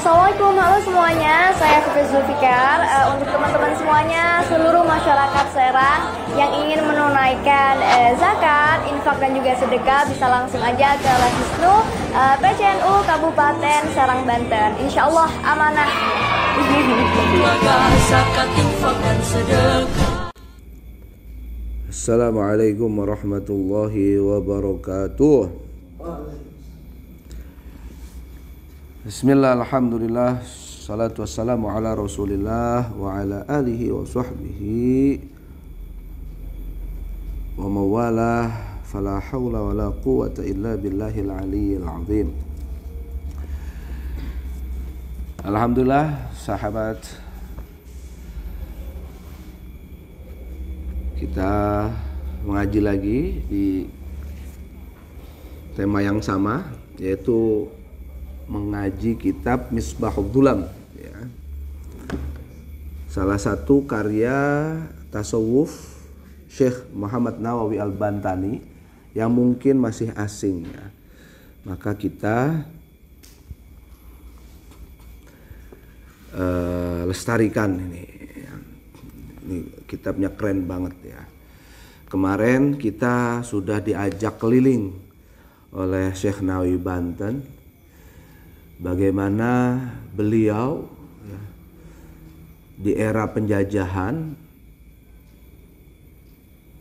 Assalamualaikum, halo semuanya, saya Fifi Zulfikar. Untuk teman-teman semuanya, seluruh masyarakat Serang yang ingin menunaikan zakat, infak dan juga sedekah bisa langsung aja ke Lahisnu PCNU Kabupaten Serang, Banten. Insya Allah amanah. Assalamualaikum warahmatullahi wabarakatuh. Bismillah, alhamdulillah, salatu wassalamu ala rasulillah wa ala alihi wa sahbihi wa mawalah, fala hawla wa la quwata illa billahil aliyyil azim. Alhamdulillah, sahabat, kita mengaji lagi di tema yang sama, yaitu mengaji kitab Misbahud Dhulam, ya. Salah satu karya tasawuf Syekh Muhammad Nawawi Al-Bantani yang mungkin masih asing, ya. Maka kita lestarikan ini. Ini kitabnya keren banget, ya. Kemarin kita sudah diajak keliling oleh Syekh Nawawi Banten, bagaimana beliau, ya, di era penjajahan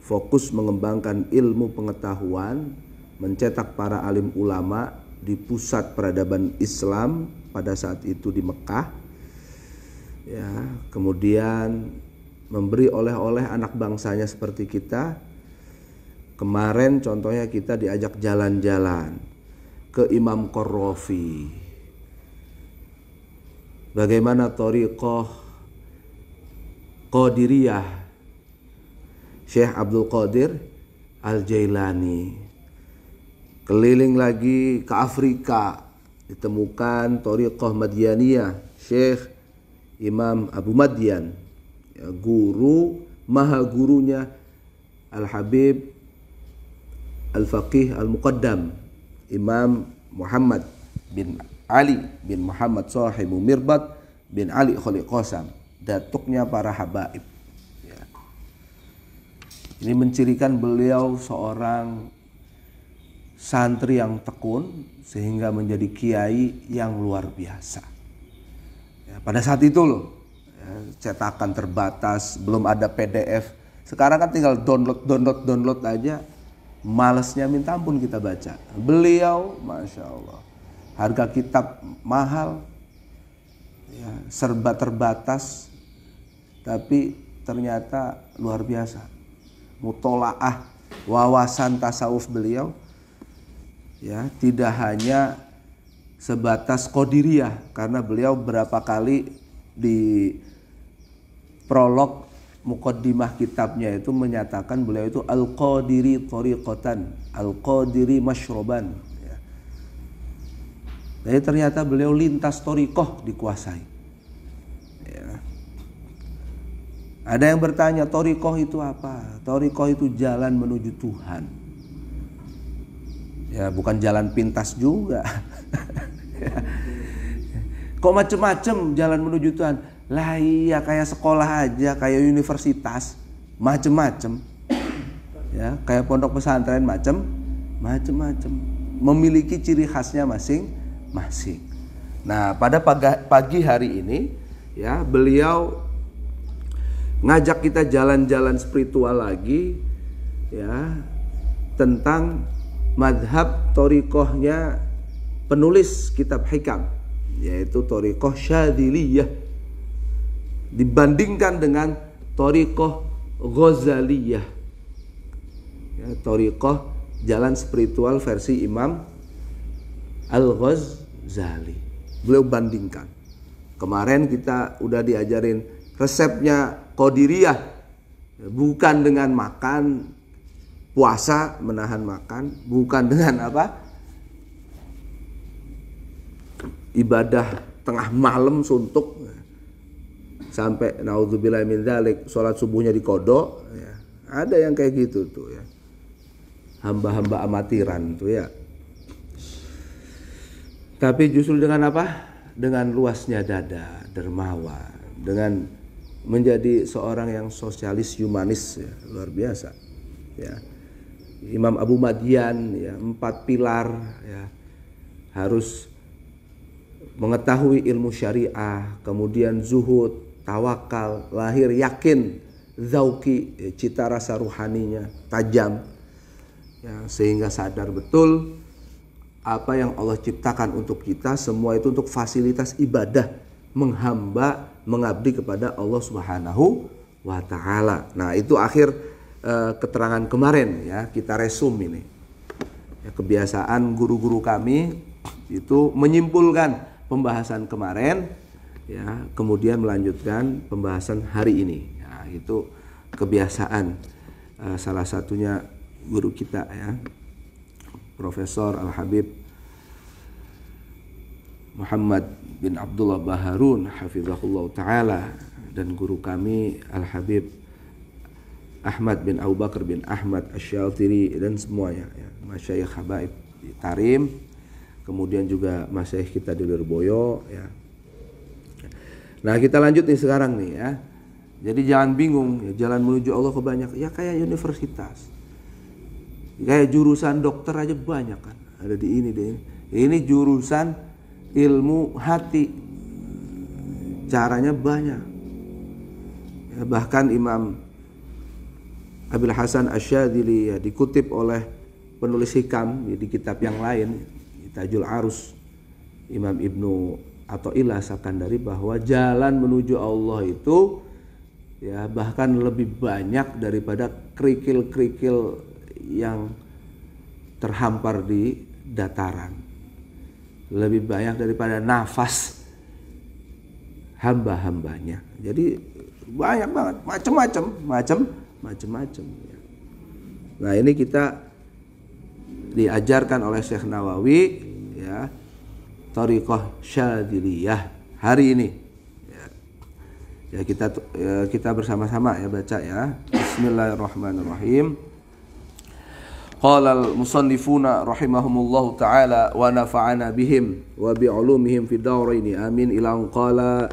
fokus mengembangkan ilmu pengetahuan, mencetak para alim ulama di pusat peradaban Islam pada saat itu di Mekah, ya. Kemudian memberi oleh-oleh anak bangsanya seperti kita. Kemarin contohnya kita diajak jalan-jalan ke Imam Qarrafi. Bagaimana thariqah Qadiriyah Syekh Abdul Qadir Al-Jailani. Keliling lagi ke Afrika, ditemukan thariqah Madyaniyah Syekh Imam Abu Madyan, ya, guru maha gurunya Al-Habib Al-Faqih Al-Muqaddam Imam Muhammad bin Ali bin Muhammad Sahibu Mirbat bin Ali Khalil Qasam, datuknya para habaib, ya. Ini mencirikan beliau seorang santri yang tekun sehingga menjadi kiai yang luar biasa, ya. Pada saat itu loh, ya, cetakan terbatas, belum ada PDF. Sekarang kan tinggal download aja, malesnya minta ampun kita baca. Beliau, masya Allah, harga kitab mahal, ya, serba terbatas, tapi ternyata luar biasa. Mutolaah wawasan tasawuf beliau, ya, tidak hanya sebatas Qadiriyah, karena beliau berapa kali di prolog muqaddimah kitabnya itu menyatakan beliau itu al-Qadiri thariqatan, al-Qadiri mashroban. Jadi ternyata beliau lintas thariqah dikuasai, ya. Ada yang bertanya, thariqah itu apa? Thariqah itu jalan menuju Tuhan, ya, bukan jalan pintas juga. Kok macem-macem jalan menuju Tuhan? Lah iya, kayak sekolah aja, kayak universitas, macem-macem, ya, kayak pondok pesantren, macem-macem, memiliki ciri khasnya masing-masing. Nah, pada pagi hari ini, ya, beliau ngajak kita jalan-jalan spiritual lagi, ya, tentang madhab thariqahnya penulis kitab hikam, yaitu thariqah Syadziliyah, dibandingkan dengan thariqah Ghazaliyah, ya, thariqah jalan spiritual versi Imam Al-Ghazali. Beliau bandingkan. Kemarin kita udah diajarin resepnya Qadiriyah, bukan dengan makan, puasa, menahan makan, bukan dengan apa, ibadah tengah malam suntuk sampai naudzubillah min dzalik, sholat subuhnya dikodok, ya. Ada yang kayak gitu tuh, ya, hamba-hamba amatiran tuh, ya. Tapi justru dengan apa? dengan luasnya dada, dermawan, dengan menjadi seorang yang sosialis humanis, ya, luar biasa. Ya. Imam Abu Madian, ya, 4 pilar, ya, harus mengetahui ilmu syariah, kemudian zuhud, tawakal, lahir yakin, zauki, ya, cita rasa ruhaninya tajam, ya, sehingga sadar betul apa yang Allah ciptakan untuk kita semua itu untuk fasilitas ibadah, menghamba, mengabdi kepada Allah Subhanahu wa taala. Nah, itu akhir keterangan kemarin, ya, kita resum ini. Ya, kebiasaan guru-guru kami itu menyimpulkan pembahasan kemarin, ya, kemudian melanjutkan pembahasan hari ini. Ya, itu kebiasaan salah satunya guru kita, ya, Profesor Al-Habib Muhammad bin Abdullah Baharun hafizahullah ta'ala, dan guru kami Al-Habib Ahmad bin Abu Bakar bin Ahmad Asy-Syatiri, dan semuanya, ya, masyayikh habaib di Tarim, kemudian juga masyayikh kita di Lirboyo, ya. Nah, kita lanjut nih sekarang nih, ya. Jadi jangan bingung, ya, jalan menuju Allah kebanyak, ya, kayak universitas. Kayak jurusan dokter aja banyak kan, ada di ini, di ini. Ini jurusan ilmu hati, caranya banyak. Ya, bahkan Imam Abil Hasan Asy-Syadzili, ya, dikutip oleh penulis hikam, ya, di kitab yang lain, Tajul Arus, Imam Ibnu Athaillah Sakandari, bahwa jalan menuju Allah itu, ya, bahkan lebih banyak daripada kerikil-kerikil yang terhampar di dataran, lebih banyak daripada nafas hamba-hambanya. Jadi banyak banget, macam-macam. Ya. Nah, ini kita diajarkan oleh Syekh Nawawi, ya, Thariqah Syadziliyah hari ini. Ya, kita bersama-sama, ya, baca, ya. Bismillahirrahmanirrahim. Qala al-musannifuna rahimahumullahu ta'ala wa nafa'ana bihim wa bi'ulumihim fid daraini amin ila qala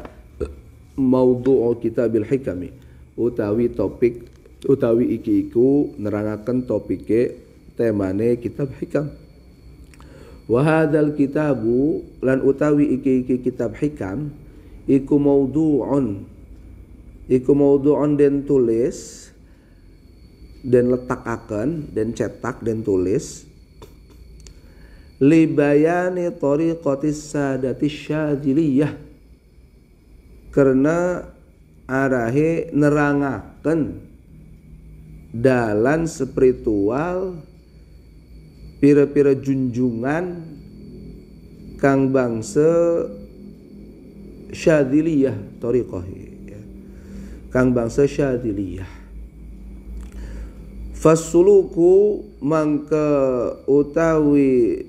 maudhu'u kitabil hikami, utawi iki iku nerangaken topike temane kitab hikam. Wa hadzal kitabu, lan utawi iki kitab hikam iku maudhu'un den tulis, dan letakaken, dan cetak, dan tulis li bayani thariqatis sadatis syadziliyah, karena arahe nerangaken dalan spiritual pira-pira junjungan kang bangsa syadziliyah, thariqah, ya, kang bangsa syadziliyah. Fasuluku mangke utawi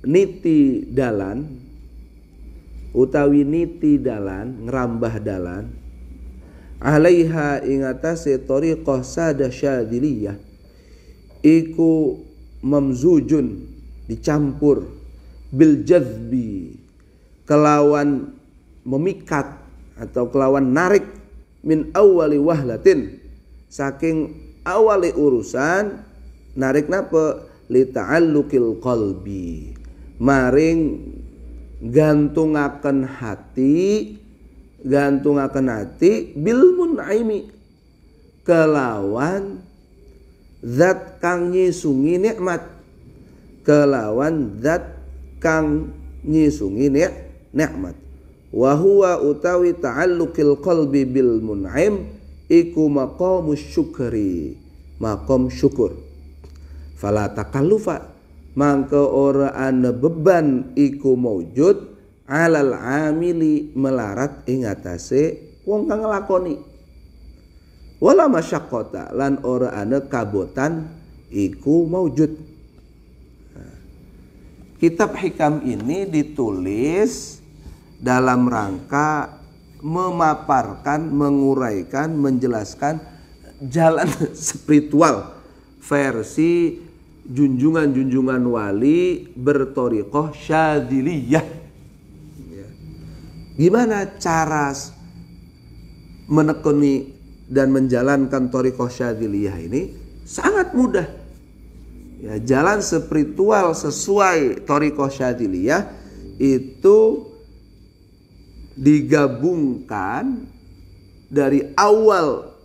niti dalan, ngerambah dalan, alaiha ingatase thariqah sada syadziliyah iku mamzujun, dicampur, bil jazbi, kelawan memikat atau kelawan narik, min awali wahlatin, saking awali urusan, narik napa, li ta'alluqil qalbi, maring gantungaken hati bil mun'imi, kelawan zat kang nyisungi nikmat, nikmat. Wa huwa utawi ta'alluqil qalbi bil mun'im iku maqamus syukri, maqam syukur. Fala takallufa, mangka ora ana beban iku maujud alal amili, melarat ing atase wong kang nglakoni. Wala masyaqqata, lan ora ana kabotan iku maujud. Kitab hikam ini ditulis dalam rangka memaparkan, menguraikan, menjelaskan jalan spiritual versi junjungan-junjungan wali berthariqah syadziliyah, ya. Gimana cara menekuni dan menjalankan thariqah Syadziliyah ini? Sangat mudah. Ya, jalan spiritual sesuai thariqah Syadziliyah itu digabungkan dari awal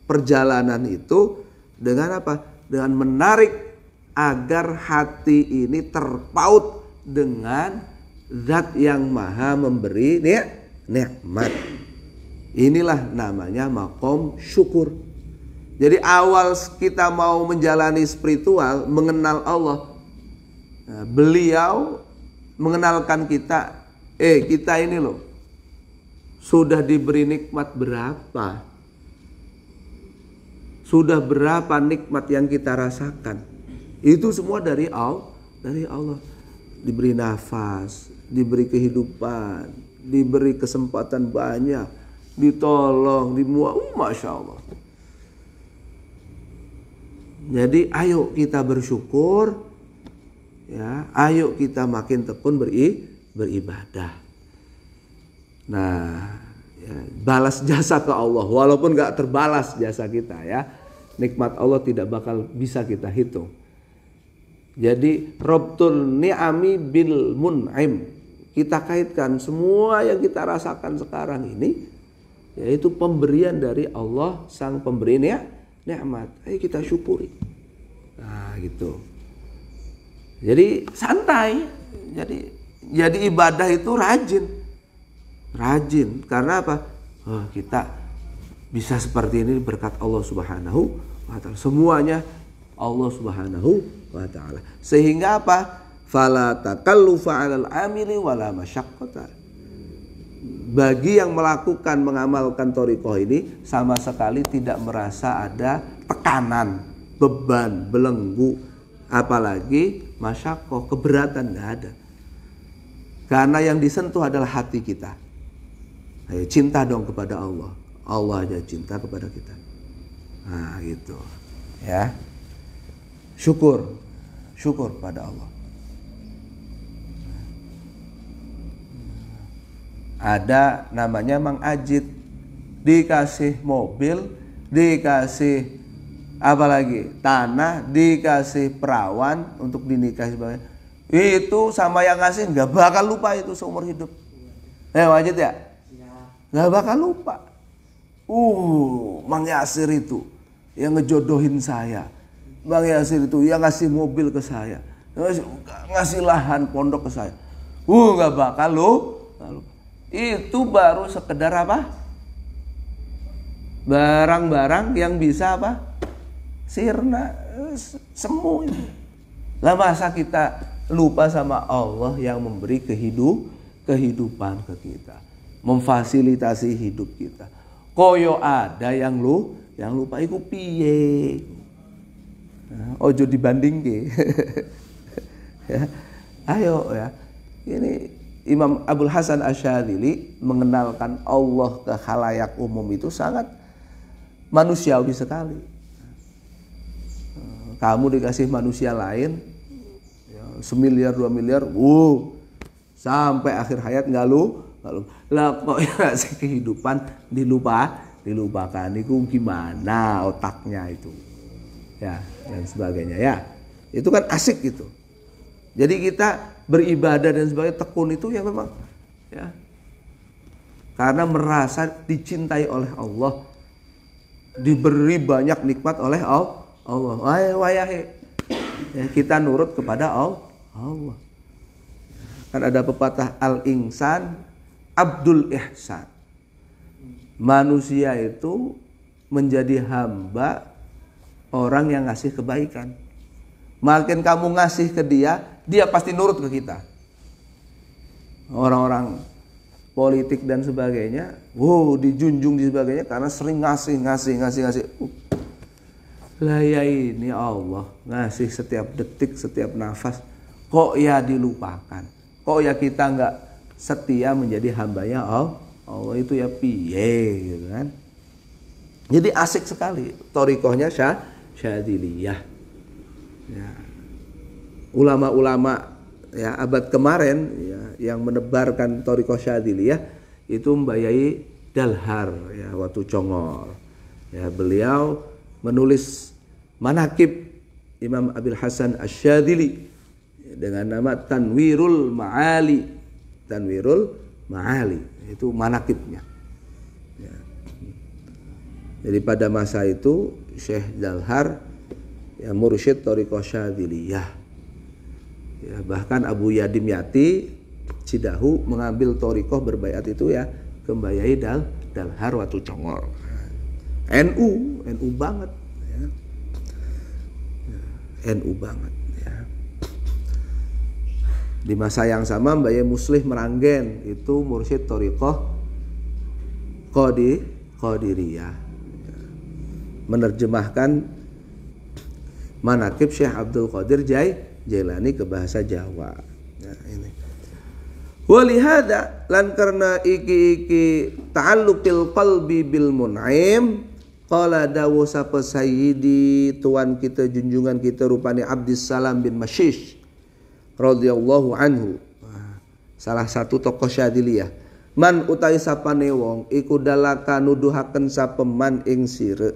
perjalanan itu dengan apa? Dengan menarik agar hati ini terpaut dengan zat yang maha memberi nikmat. Inilah namanya maqam syukur. Jadi awal kita mau menjalani spiritual, mengenal Allah, beliau mengenalkan kita, kita ini loh sudah diberi nikmat berapa, sudah berapa nikmat yang kita rasakan. Itu semua dari Allah. Diberi nafas, diberi kehidupan, diberi kesempatan banyak, ditolong, Masya Allah. Jadi ayo kita bersyukur, ya, ayo kita makin tekun beribadah. Nah, ya, balas jasa ke Allah, walaupun gak terbalas jasa kita, ya, nikmat Allah tidak bakal bisa kita hitung. Jadi Robtul ni'ami bil mun'im, kita kaitkan semua yang kita rasakan sekarang ini, yaitu pemberian dari Allah sang pemberi nikmat. Ayo kita syukuri. Nah, gitu. Jadi santai. Jadi ibadah itu rajin. Karena apa? Kita bisa seperti ini berkat Allah Subhanahu wa ta'ala. Semuanya Allah Subhanahu wa ta'ala. Sehingga apa? Fala takallufa 'alal 'amili wala masyaqqata. Bagi yang melakukan, mengamalkan thariqah ini sama sekali tidak merasa ada tekanan, beban, belenggu, apalagi masyaqqah, keberatan, nggak ada. Karena yang disentuh adalah hati kita. Ayo cinta dong kepada Allah. Allah aja cinta kepada kita. Nah, gitu. Ya. Syukur pada Allah. Ada namanya Mang Ajit, dikasih mobil, dikasih apalagi tanah, dikasih perawan untuk dinikahi sebagainya. Itu sama yang ngasih nggak bakal lupa itu seumur hidup. Ajit ya? Nggak bakal lupa. Mang Yasir itu yang ngejodohin saya. Mang Yasir itu yang ngasih mobil ke saya, ngasih lahan pondok ke saya. Nggak bakal lupa. Itu baru sekedar apa? Barang-barang yang bisa apa? Sirna, semu itu. Lah masa kita lupa sama Allah yang memberi kehidupan ke kita, memfasilitasi hidup kita. Koyo ada yang lupa iku piye? Ojo dibandingke. Ya. Ayo ya. Ini Imam Abul Hasan Asyadzili mengenalkan Allah ke khalayak umum itu sangat manusiawi sekali. Kamu dikasih manusia lain, ya, 1 miliar 2 miliar, sampai akhir hayat nggak lah kok ngasih kehidupan dilupakan. Itu gimana otaknya itu, ya, dan sebagainya, ya. Itu kan asik gitu. Jadi kita beribadah dan sebagainya tekun itu ya memang, ya, karena merasa dicintai oleh Allah, diberi banyak nikmat oleh Allah. Wayahe, ya, kita nurut kepada Allah. Kan ada pepatah al-insan abdul ihsan. Manusia itu menjadi hamba orang yang ngasih kebaikan. Makin kamu ngasih ke dia pasti nurut ke kita. Orang-orang politik dan sebagainya, dijunjung di sebagainya karena sering ngasih. Lah ya ini Allah ngasih setiap detik, setiap nafas, kok ya dilupakan? Kok ya kita nggak setia menjadi hambanya Allah itu ya piye gitu kan? Jadi asik sekali thariqahnya Syadziliyah. Ya. Ulama-ulama ya abad kemarin ya, yang menebarkan Thariqah Syadziliyah itu Mbak Yai Dalhar ya Watu Congor. Ya, beliau menulis manaqib Imam Abil Hasan Asy-Syadzili dengan nama Tanwirul Ma'ali. Tanwirul Ma'ali itu manaqibnya. Ya. Jadi pada masa itu Syekh Dalhar ya mursyid Thariqah Syadziliyah. Ya, bahkan Abu Yadim Yati Cidahu mengambil thariqah berbaiat itu ya ke Mbak Yai Dalhar Watu Congor. NU banget ya. NU banget ya. Di masa yang sama Mbak Yai Muslih Meranggen itu mursyid thariqah Qadiriyah. Ya. Menerjemahkan manaqib Syekh Abdul Qadir Jailani ke bahasa Jawa. Nah, ini. Walihada lan karena iki ta'alluqil qalbi bil mun'im qala dawu sapa sayyidi tuan kita junjungan kita rupane Abdissalam bin Mashish radhiyallahu anhu. Salah satu tokoh Syadziliyah. Man utawi sapane wong iku dalaka nuduhaken sapeman ing sire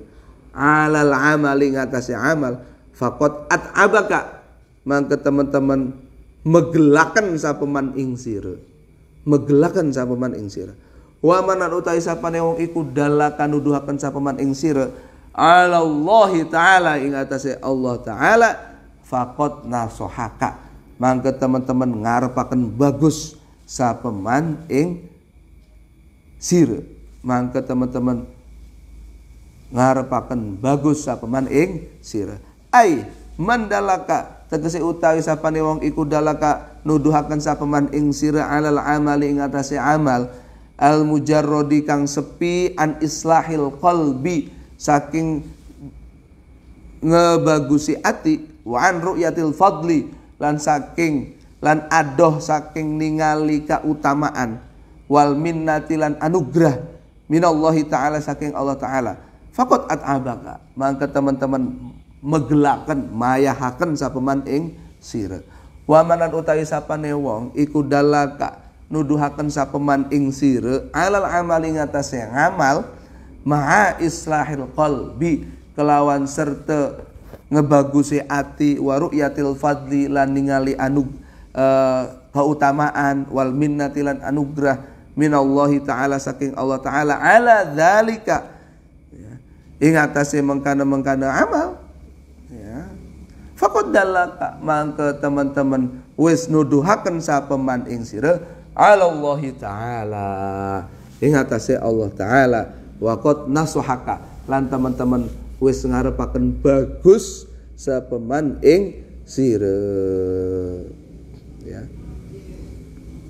alal amali ngatasi amal faqad at'abaka mangke teman-teman megelaken sapeman ing sira. Megelaken sapeman ing sira. Wa manan utawi sapane wong iku dalaka nuduhaken sapeman ing sira alallahi taala ing atase Allah taala faqad nasohaka. Mangke teman-teman ngarepaken bagus sapeman ing sira. Mangke teman-teman ngarepaken bagus sapeman ing sira. Ai mandalaka tegese utawi sapane wong iku dalaka nuduhaken sapeman ing sira alal amali ing atase amal al mujarrodi kang sepi an islahil qalbi saking ngebagusi ati wa an ru'yatil fadli lan adoh saking ningali kautamaan wal minnati lan anugrah minallahi taala saking Allah taala faqat at'abaka mangke teman-teman megelaken mayahaken sapeman ing sira. Wa manan utawi sapane wong iku dalaka nuduhaken sapeman ing sira alal amali ngatasé ngamal ma'a islahil qalbi kelawan serta ngebagusi ati wa ru'yatil fadli lan ningali keutamaan wal minnati lan anugrah minallahi taala saking Allah taala ala dzalika ya, ing atase mengkana amal ya faqad dalaka mangke teman-teman wis nuduhaken sapeman ing sira alallahi taala ing atase Allah taala wa qad nasuhaka lan teman-teman wis ngarepaken bagus sapeman ing sira ya.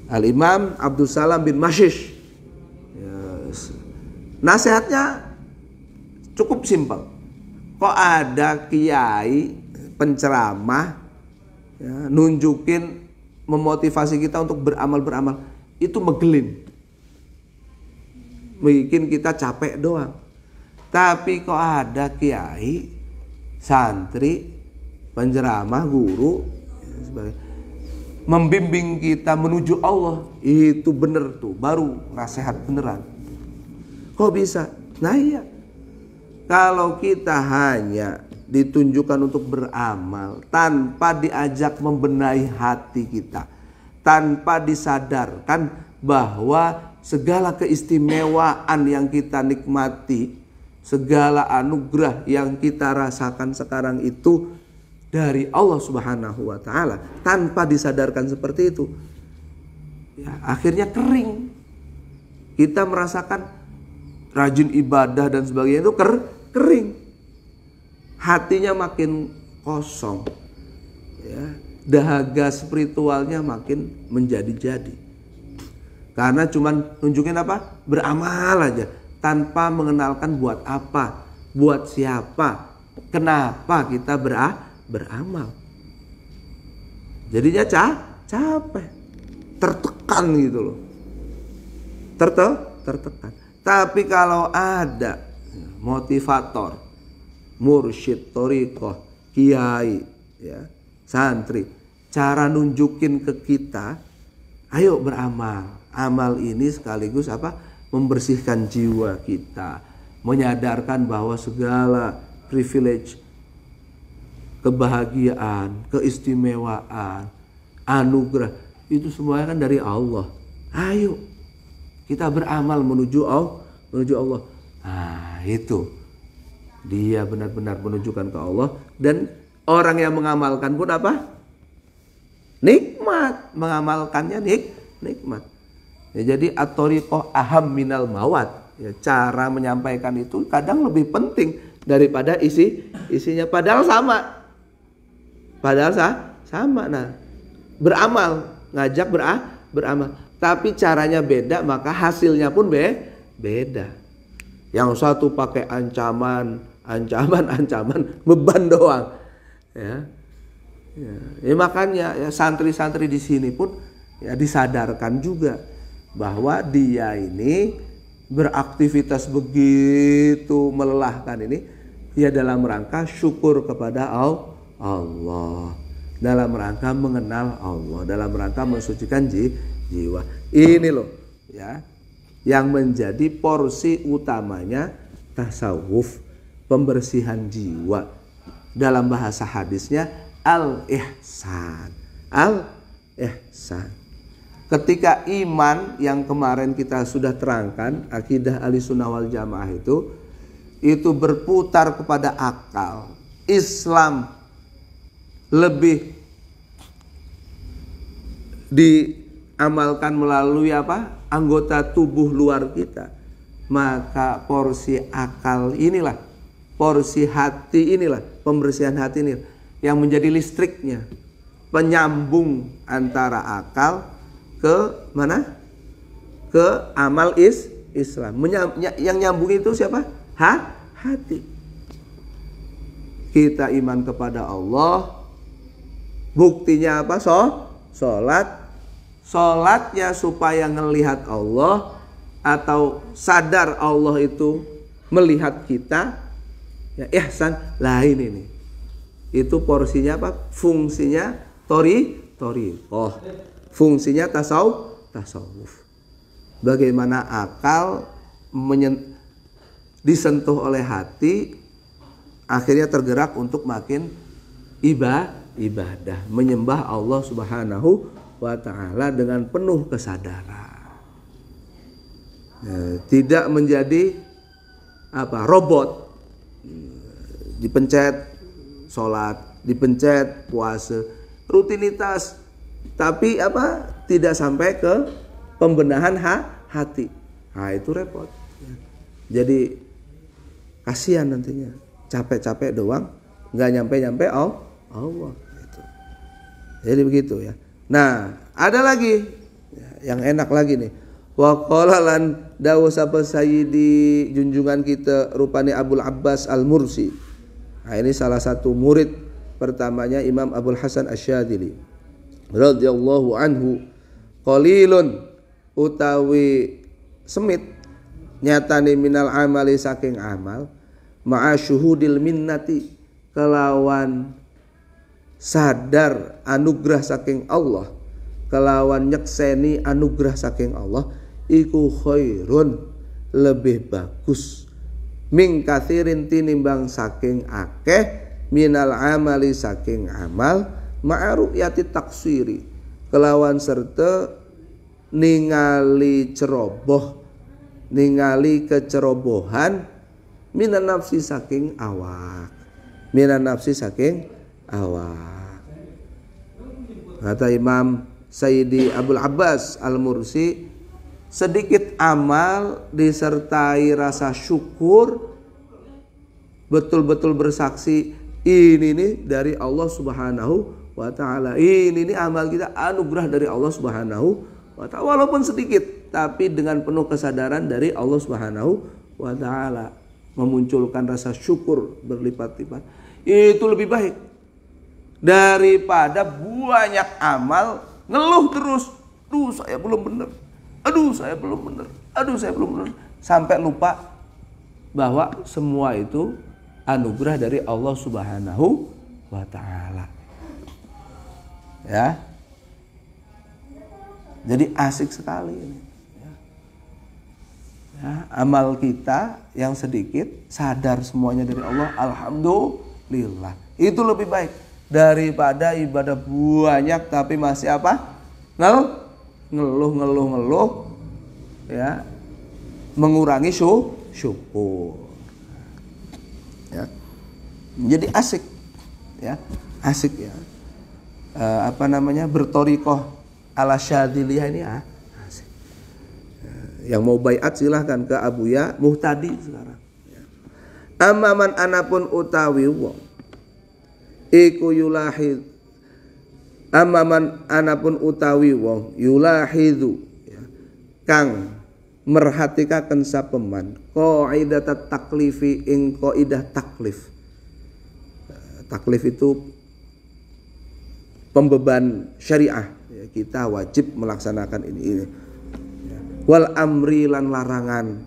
Al Imam Abdussalam bin Mashish ya, nasihatnya cukup simpel. Kok ada kiai penceramah ya, nunjukin memotivasi kita untuk beramal itu megelin, bikin kita capek doang. Tapi kok ada kiai, santri, penceramah, guru ya, membimbing kita menuju Allah, itu bener tuh, baru nasihat beneran. Kok bisa? Nah iya, kalau kita hanya ditunjukkan untuk beramal tanpa diajak membenahi hati kita, tanpa disadarkan bahwa segala keistimewaan yang kita nikmati, segala anugerah yang kita rasakan sekarang itu dari Allah Subhanahu wa taala, tanpa disadarkan seperti itu, ya, akhirnya kering. Kita merasakan rajin ibadah dan sebagainya itu kering, hatinya makin kosong ya, dahaga spiritualnya makin menjadi-jadi karena cuman nunjukin apa? Beramal aja tanpa mengenalkan buat apa, buat siapa, kenapa kita beramal. Jadinya capek, tertekan gitu loh, tertekan. Tapi kalau ada motivator, mursyid thariqah, kiai, ya, santri cara nunjukin ke kita, ayo beramal. Amal ini sekaligus apa? Membersihkan jiwa kita, menyadarkan bahwa segala privilege, kebahagiaan, keistimewaan, anugerah itu semuanya kan dari Allah. Ayo kita beramal menuju Allah. Nah, itu dia benar-benar menunjukkan ke Allah. Dan orang yang mengamalkan pun apa? Nikmat. Mengamalkannya nikmat. Ya, jadi at-thariqah aham minal mawat. Ya, cara menyampaikan itu kadang lebih penting daripada isinya. Padahal sama. Nah, beramal, ngajak beramal. Tapi caranya beda, maka hasilnya pun beda. Yang satu pakai ancaman, beban doang. Ya, makanya ya, santri-santri di sini pun ya disadarkan juga bahwa dia ini beraktivitas begitu melelahkan ini ya dalam rangka syukur kepada Allah, dalam rangka mengenal Allah, dalam rangka mensucikan jiwa. Ini loh ya yang menjadi porsi utamanya tasawuf, pembersihan jiwa. Dalam bahasa hadisnya al-ihsan. Al-ihsan. Ketika iman yang kemarin kita sudah terangkan, akidah Ahlussunnah wal Jamaah itu berputar kepada akal. Islam lebih diamalkan melalui apa? Anggota tubuh luar kita. Maka porsi akal inilah, porsi hati inilah, pembersihan hati ini yang menjadi listriknya, penyambung antara akal ke mana? Ke amal Islam. Yang nyambung itu siapa? Hati. Kita iman kepada Allah. Buktinya apa? Sholatnya supaya ngelihat Allah atau sadar Allah itu melihat kita. Ya, ihsan lain ini. Itu porsinya apa? Fungsinya thariqah. Fungsinya tasawuf. Bagaimana akal disentuh oleh hati, akhirnya tergerak untuk makin ibadah, menyembah Allah Subhanahu wa ta'ala dengan penuh kesadaran. Tidak menjadi apa? Robot. Dipencet sholat, dipencet puasa, rutinitas, tapi apa? Tidak sampai ke pembenahan hati. Nah, itu repot. Jadi kasihan nantinya, capek-capek doang, nggak nyampe Allah. Gitu. Jadi begitu ya. Nah, ada lagi yang enak lagi nih. Wa qala lan dawu sapa sayyidi junjungan kita rupane Abul Abbas Al-Mursi. Nah, ini salah satu murid pertamanya Imam Abul Hasan Asy-Syadzili radhiyallahu anhu. Qalilun utawi semit nyatane minal amali saking amal ma'a syuhudil minnati kelawan sadar anugerah saking Allah, kelawan nyekseni anugerah saking Allah iku khairun lebih bagus ming kathirin tinimbang saking akeh minal amali saking amal ma'ru'yati taksiri kelawan serta ningali ceroboh, ningali kecerobohan minan nafsi saking awak. Kata Imam Sayyidi Abul Abbas Al-Mursi, sedikit amal disertai rasa syukur, betul-betul bersaksi ini nih dari Allah Subhanahu wa ta'ala. Ini nih amal kita anugerah dari Allah Subhanahu wa ta'ala. Walaupun sedikit, tapi dengan penuh kesadaran dari Allah Subhanahu wa ta'ala, memunculkan rasa syukur berlipat-lipat. Itu lebih baik daripada banyak amal ngeluh terus. Aduh saya belum benar. Aduh saya belum benar. Sampai lupa bahwa semua itu anugerah dari Allah Subhanahu wa ta'ala. Ya. Jadi asik sekali ini. Ya, amal kita yang sedikit sadar semuanya dari Allah, alhamdulillah. Itu lebih baik daripada ibadah banyak tapi masih apa? Ngeluh. Ya. Mengurangi syukur. Ya. Jadi asik. Ya. Asik ya. Bertorikoh ala Syadziliyah ini asik. Yang mau baiat silahkan ke Abuya Muhtadi sekarang. Amaman anapun utawi wong iku yulahid. Amaman anapun utawi wong yulahidu ya, kang merhatikaken sapeman qaidat taklifi ing qaidah taklif. Taklif itu pembeban syariah ya, kita wajib melaksanakan ini ya. Wal amri lan larangan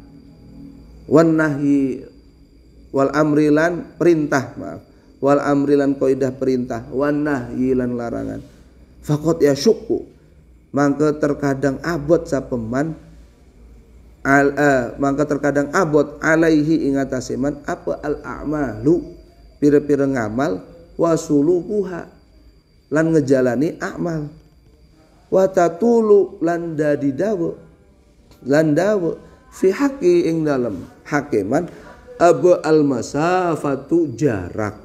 wan nahyi wal amri lan perintah wal amri lan qaidah perintah wan nahyi lan larangan faqat ya syukku mangke terkadang abot sapeman mangke terkadang abot alaihi ing atase man apa al a'malu pira-pira ngamal wasuluha lan ngejalani amal wa tatulu lan dadi dawa fi haqi ing dalem hakiman apa al masafatu jarak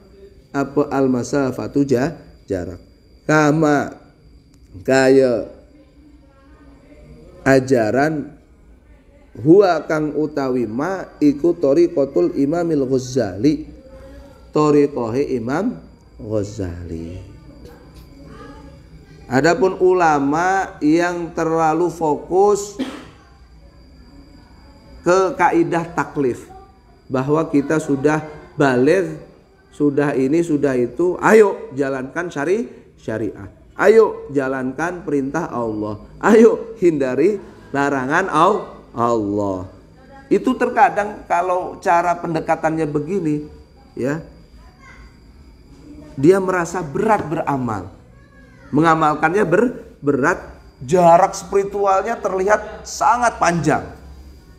jarak kama kaya ajaran huwa kang utawi ma iku thariqatul Imamil Ghazali thariqahe Imam Ghazali. Adapun ulama yang terlalu fokus ke kaidah taklif bahwa kita sudah baligh, sudah ini sudah itu, ayo jalankan syariah, ayo jalankan perintah Allah, ayo hindari larangan Allah. Itu terkadang kalau cara pendekatannya begini ya, dia merasa berat beramal, mengamalkannya berat, jarak spiritualnya terlihat sangat panjang.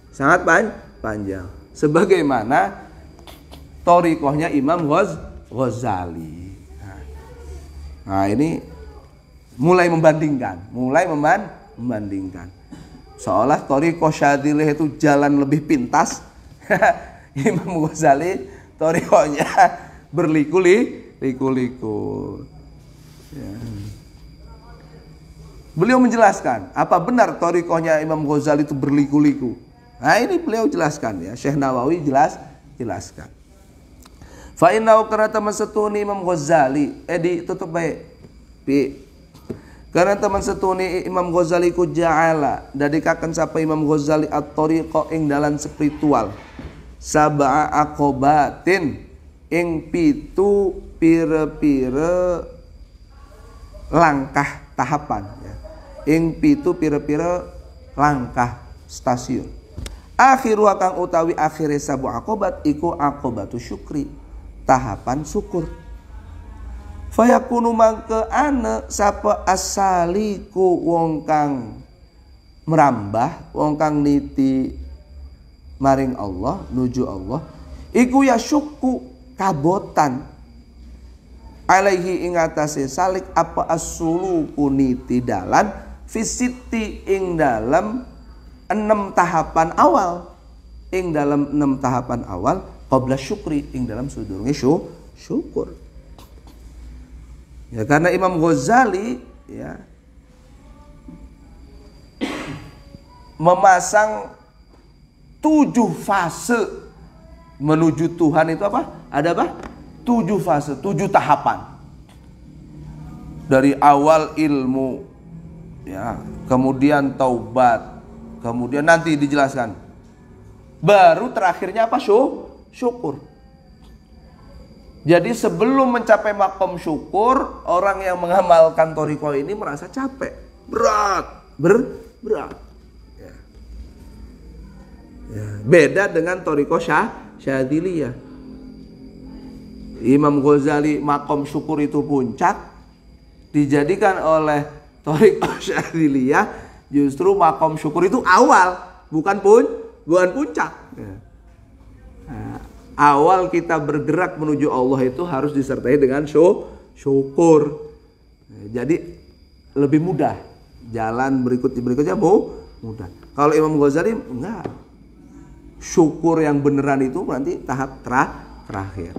Sangat panjang. Sebagaimana thariqahnya Imam Ghazali. Nah, ini mulai membandingkan. Seolah thariqah Syadziliyah itu jalan lebih pintas. Imam Ghazali thariqahnya berliku-liku. Ya. Beliau menjelaskan apa benar thariqahnya Imam Ghazali itu berliku-liku. Nah, ini beliau jelaskan ya, Syekh Nawawi jelaskan. Fa innahu karena teman setuni Imam Ghazali ditutup baik. Karena teman setuni Imam Ghazali ku ja'ala dadikaken sapa Imam Ghazali at-thariqa ing dalan spiritual sab'a aqobatin ing pitu pira-pira langkah tahapan ya. Ing pitu pira-pira langkah stasiun. Akhiru kang utawi akhire sabu aqobat iku aqobatu syukri, tahapan syukur. Fayakunu mangke ana sapa asaliku wong kang merambah, wong kang niti maring Allah, nuju Allah, iku ya syukku kabotan alaihi ing atase salik apa as-suluku niti dalan fisiti ing dalam 6 tahapan awal, ing dalam 6 tahapan awal qabla syukri, ing dalam sedurunge syukur. Ya, karena Imam Ghazali ya memasang 7 fase menuju Tuhan itu apa? Ada apa? 7 fase, 7 tahapan. Dari awal ilmu ya, kemudian taubat, kemudian nanti dijelaskan. Baru terakhirnya apa? Syukur. Jadi sebelum mencapai makom syukur, orang yang mengamalkan thariqah ini merasa capek, berat. Ya. Ya. Beda dengan thariqah Syadziliyah. Imam Ghazali makom syukur itu puncak, dijadikan oleh thariqah Syadziliyah justru makom syukur itu awal, bukan puncak. Nah, awal kita bergerak menuju Allah itu harus disertai dengan syukur. Jadi lebih mudah, jalan berikutnya mudah. Kalau Imam Ghazali enggak, syukur yang beneran itu nanti tahap terakhir.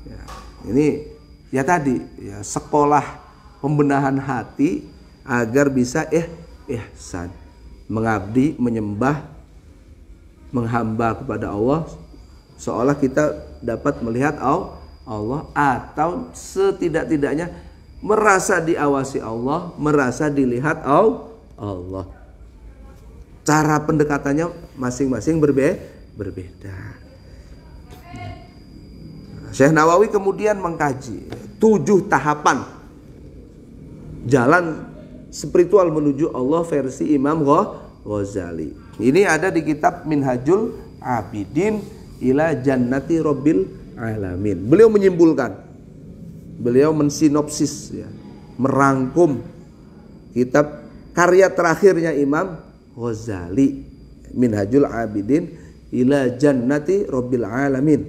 Ya, ini ya tadi ya, sekolah pembenahan hati agar bisa ihsan, mengabdi, menyembah, menghamba kepada Allah seolah kita dapat melihat Allah, atau setidak-tidaknya merasa diawasi Allah, merasa dilihat Allah. Cara pendekatannya masing-masing berbeda. Syekh Nawawi kemudian mengkaji 7 tahapan jalan spiritual menuju Allah versi Imam Ghazali. Ini ada di kitab Minhajul Abidin ila Jannati Rabbil Alamin. Beliau menyimpulkan, beliau mensinopsis ya, merangkum kitab karya terakhirnya Imam Ghazali, Minhajul Abidin ila Jannati Rabbil Alamin,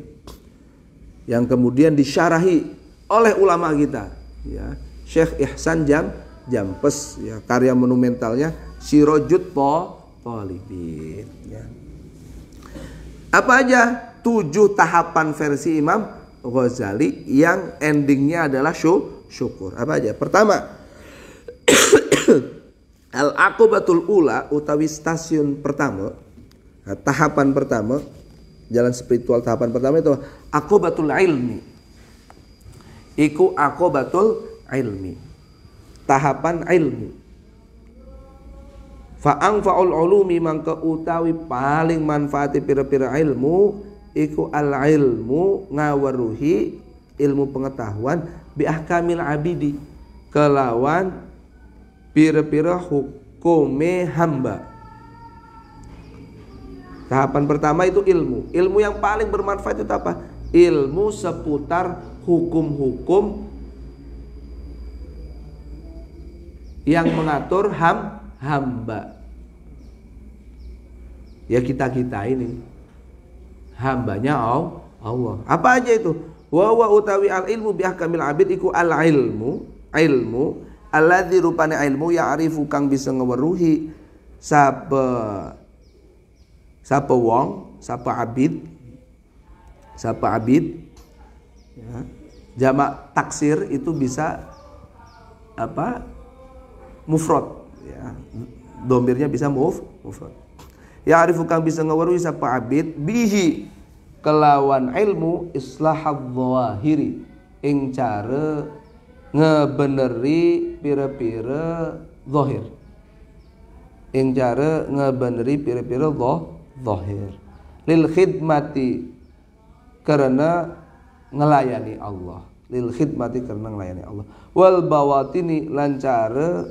yang kemudian disyarahi oleh ulama kita ya, Syekh Ihsan Jampes ya, karya monumentalnya Sirajut Thalibin ya. Apa aja 7 tahapan versi Imam Ghazali yang endingnya adalah syukur. Apa aja? Pertama, al-aqobatul ula utawi stasiun pertama. Nah, tahapan pertama, jalan spiritual tahapan pertama itu aqobatul ilmi. Iku aqobatul ilmi, tahapan ilmu. Fa'angfa'ul ulumi mangka utawi paling manfaati pira-pira ilmu iku al-ilmu ngawaruhi ilmu pengetahuan bi ahkamil abidi kelawan pira-pira hukume hamba. Tahapan pertama itu ilmu. Ilmu yang paling bermanfaat itu apa? Ilmu seputar hukum-hukum yang mengatur hamba. Ya kita-kita ini hambanya Allah. Apa aja itu? Wa utawi al ilmu bi ahkamil abid iku al ilmu alladzi rupane ilmu ya'rifu kang bisa ngeweruhi sapa wong, sapa abid ya. Jamak taksir itu bisa apa? Mufrad ya. Domirnya bisa mufrad. Ya'rifu kang bisa ngeweruhi sapa abid bihi kelawan ilmu islahadz dzahiri ing cara ngebeneri pira-pira zahir. Ing cara ngebeneri pira-pira zahir. Lil khidmati karena ngelayani Allah. Lil khidmati karena ngelayani Allah. Wal bawatini lan cara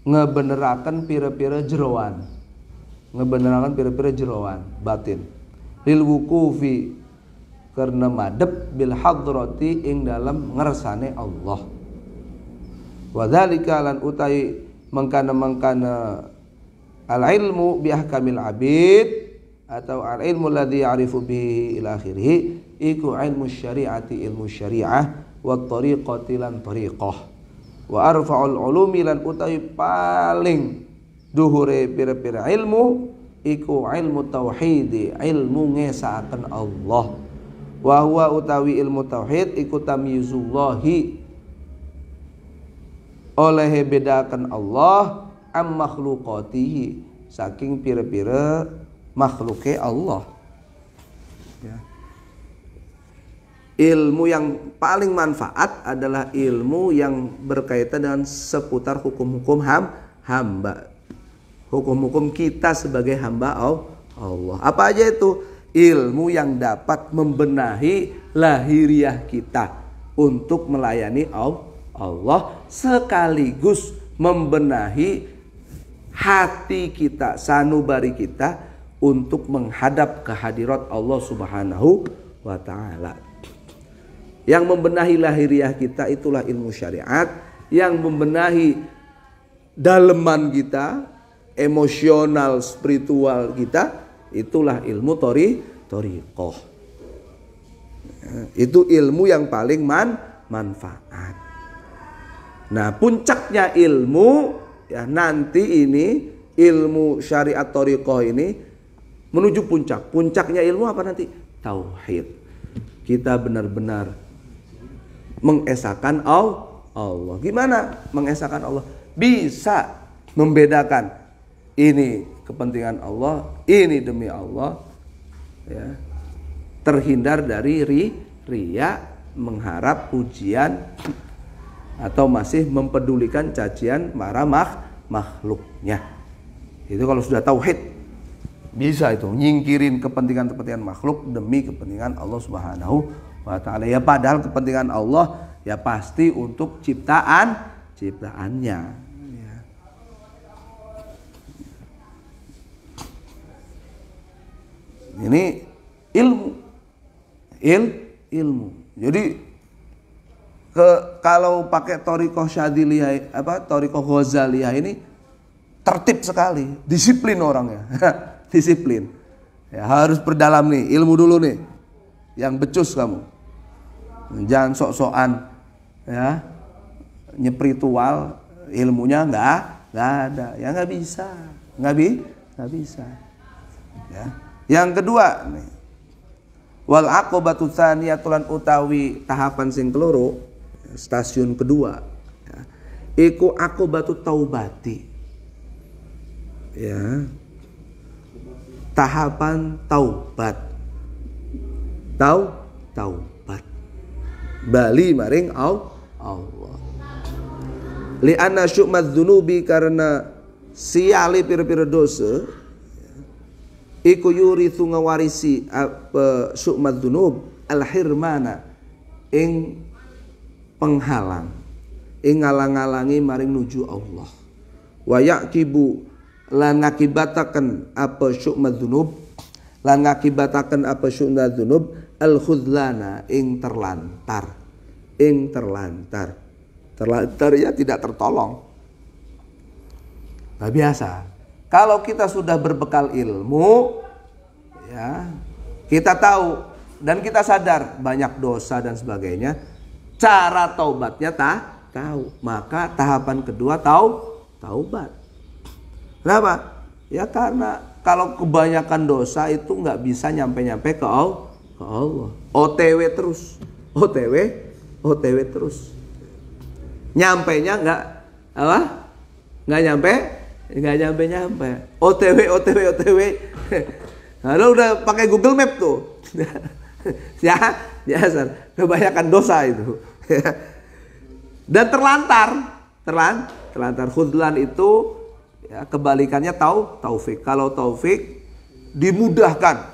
ngebenerakan pira-pira jeroan. Ngebenerakan pira-pira jeroan batin. Lil wukufi karena madep bil hadrati ing dalam ngersane Allah. Wa dzalika lan utai mangkana al ilmu bi ahkamil abid atau al ilmu alladzi ya'rifu bihi ila akhirih iku ilmu syariati ilmu syariah wa tariqati lan tariqah wa arfa'ul ulumi lan utai paling duhure pira-pira ilmu iku ilmu tauhid ilmu ngesaaken Allah. Wa huwa utawi ilmu tauhid iku tamyizullahi oleh bedakan Allah am makhluqatihi saking pira-pira makhluke Allah ya. Ilmu yang paling manfaat adalah ilmu yang berkaitan dengan seputar hukum-hukum hamba, hukum-hukum kita sebagai hamba Allah. Apa aja itu? Ilmu yang dapat membenahi lahiriah kita untuk melayani Allah sekaligus membenahi hati kita, sanubari kita untuk menghadap kehadirat Allah Subhanahu wa taala. Yang membenahi lahiriah kita itulah ilmu syariat, yang membenahi daleman kita, emosional, spiritual kita, itulah ilmu thariqah. Itu ilmu yang paling manfaat. Nah, puncaknya ilmu ya nanti ini ilmu syariat thariqah ini menuju puncak. Puncaknya ilmu apa nanti? Tauhid. Kita benar-benar mengesahkan Allah. Gimana mengesahkan Allah? Bisa membedakan ini kepentingan Allah, ini demi Allah, ya. Terhindar dari riya, mengharap pujian, atau masih mempedulikan cacian para makhluknya. Itu kalau sudah tauhid, bisa itu nyingkirin kepentingan makhluk demi kepentingan Allah Subhanahu wa ta'ala. Ya padahal kepentingan Allah ya pasti untuk ciptaannya ya. Ini ilmu. Jadi kalau pakai thariqah Syadziliyah thariqah Ghazaliyah ini tertib sekali, disiplin orangnya. Disiplin. Ya, harus perdalam nih, ilmu dulu nih. Yang becus kamu. Jangan sok-sokan ya. Nyepiritual, ilmunya enggak ada. Ya enggak bisa. Enggak bisa. Ya. Yang kedua nih. Wal aqobatu tsaniyatulan utawi tahapan sing keloro, stasiun kedua. Ya. Iku aqobatu taubati. Ya. Tahapan taubat. Taubat. Bali maring Allah. Li anna syu'mad dzunubi karena siali pira-pira dosa iku yurithu ngawarisi apa syu'mad dzunub al-hirmana ing penghalang ing ngalang-alangi maring nuju Allah. Wa yaqibu lan ngakibataken apa syu'mad dzunub lan ngakibataken apa syu'mad dzunub al-khudlana ing terlantar ya tidak tertolong. Nah, biasa kalau kita sudah berbekal ilmu ya kita tahu dan kita sadar banyak dosa dan sebagainya, cara taubatnya tahu, maka tahapan kedua taubat. Kenapa? Ya karena kalau kebanyakan dosa itu nggak bisa nyampe ke Allah. OTW terus. Nyampenya nggak nyampe. OTW. Lalu udah pakai Google Map tuh. Ya, kebanyakan dosa itu. Dan terlantar. Khudlan itu ya, kebalikannya taufik. Kalau taufik dimudahkan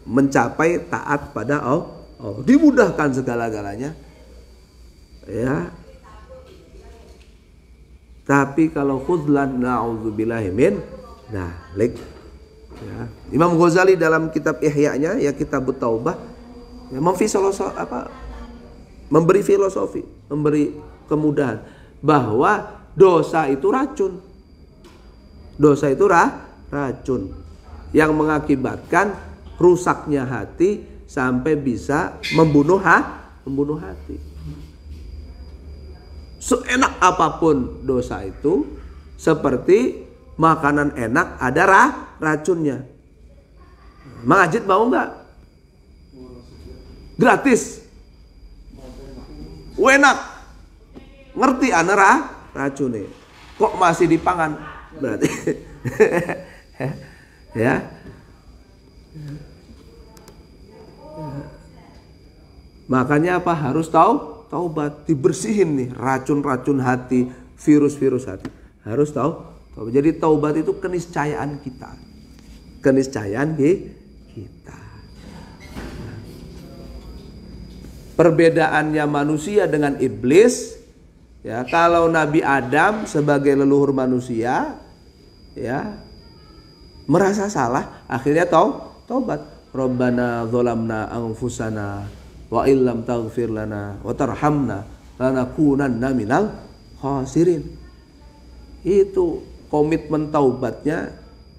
mencapai taat pada Allah, dimudahkan segala-galanya. Ya. Tapi kalau khudlan na'udzubillahi min dzalik. Ya. Imam Ghazali dalam kitab Ihya-nya ya Kitabut Taubah ya, memberi filosofi, memberi kemudahan bahwa dosa itu racun. Dosa itu racun yang mengakibatkan rusaknya hati sampai bisa membunuh hati. Seenak apapun dosa itu seperti makanan enak ada racunnya. Mang Ajit mau nggak? Gratis. Enak. Ngerti ana racunnya. Kok masih dipangan? Berarti ya. Makanya apa? Harus taubat, dibersihin nih racun-racun hati, virus-virus hati. Harus taubat. Jadi taubat itu keniscayaan kita. Perbedaannya manusia dengan iblis, ya, kalau Nabi Adam sebagai leluhur manusia, ya, merasa salah, akhirnya taubat. Rabbana dzalamna anfusana wa illam taghfir lana wa tarhamna lanakunanna minal khasirin. Itu komitmen taubatnya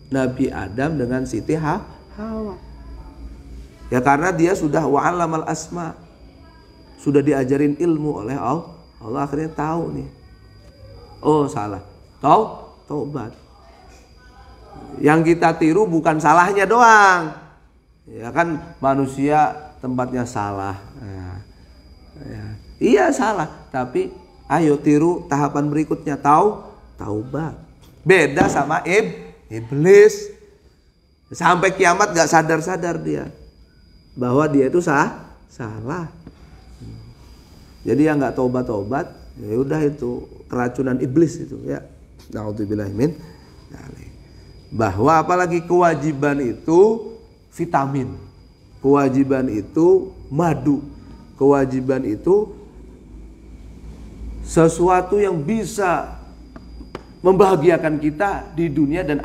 Nabi Adam dengan Siti Hawa. Ya karena dia sudah wa'alamal asma, sudah diajarin ilmu oleh Allah. Allah akhirnya tahu nih, oh salah, taubat. Yang kita tiru bukan salahnya doang, ya kan manusia tempatnya salah. Iya salah, tapi ayo tiru tahapan berikutnya, taubat. Beda sama iblis. Sampai kiamat gak sadar-sadar dia bahwa dia itu salah. Jadi yang gak taubat-taubat, ya udah itu keracunan iblis itu ya. Na'udzubillahi min dzalik. Bahwa apalagi kewajiban itu vitamin, kewajiban itu madu, kewajiban itu sesuatu yang bisa membahagiakan kita di dunia dan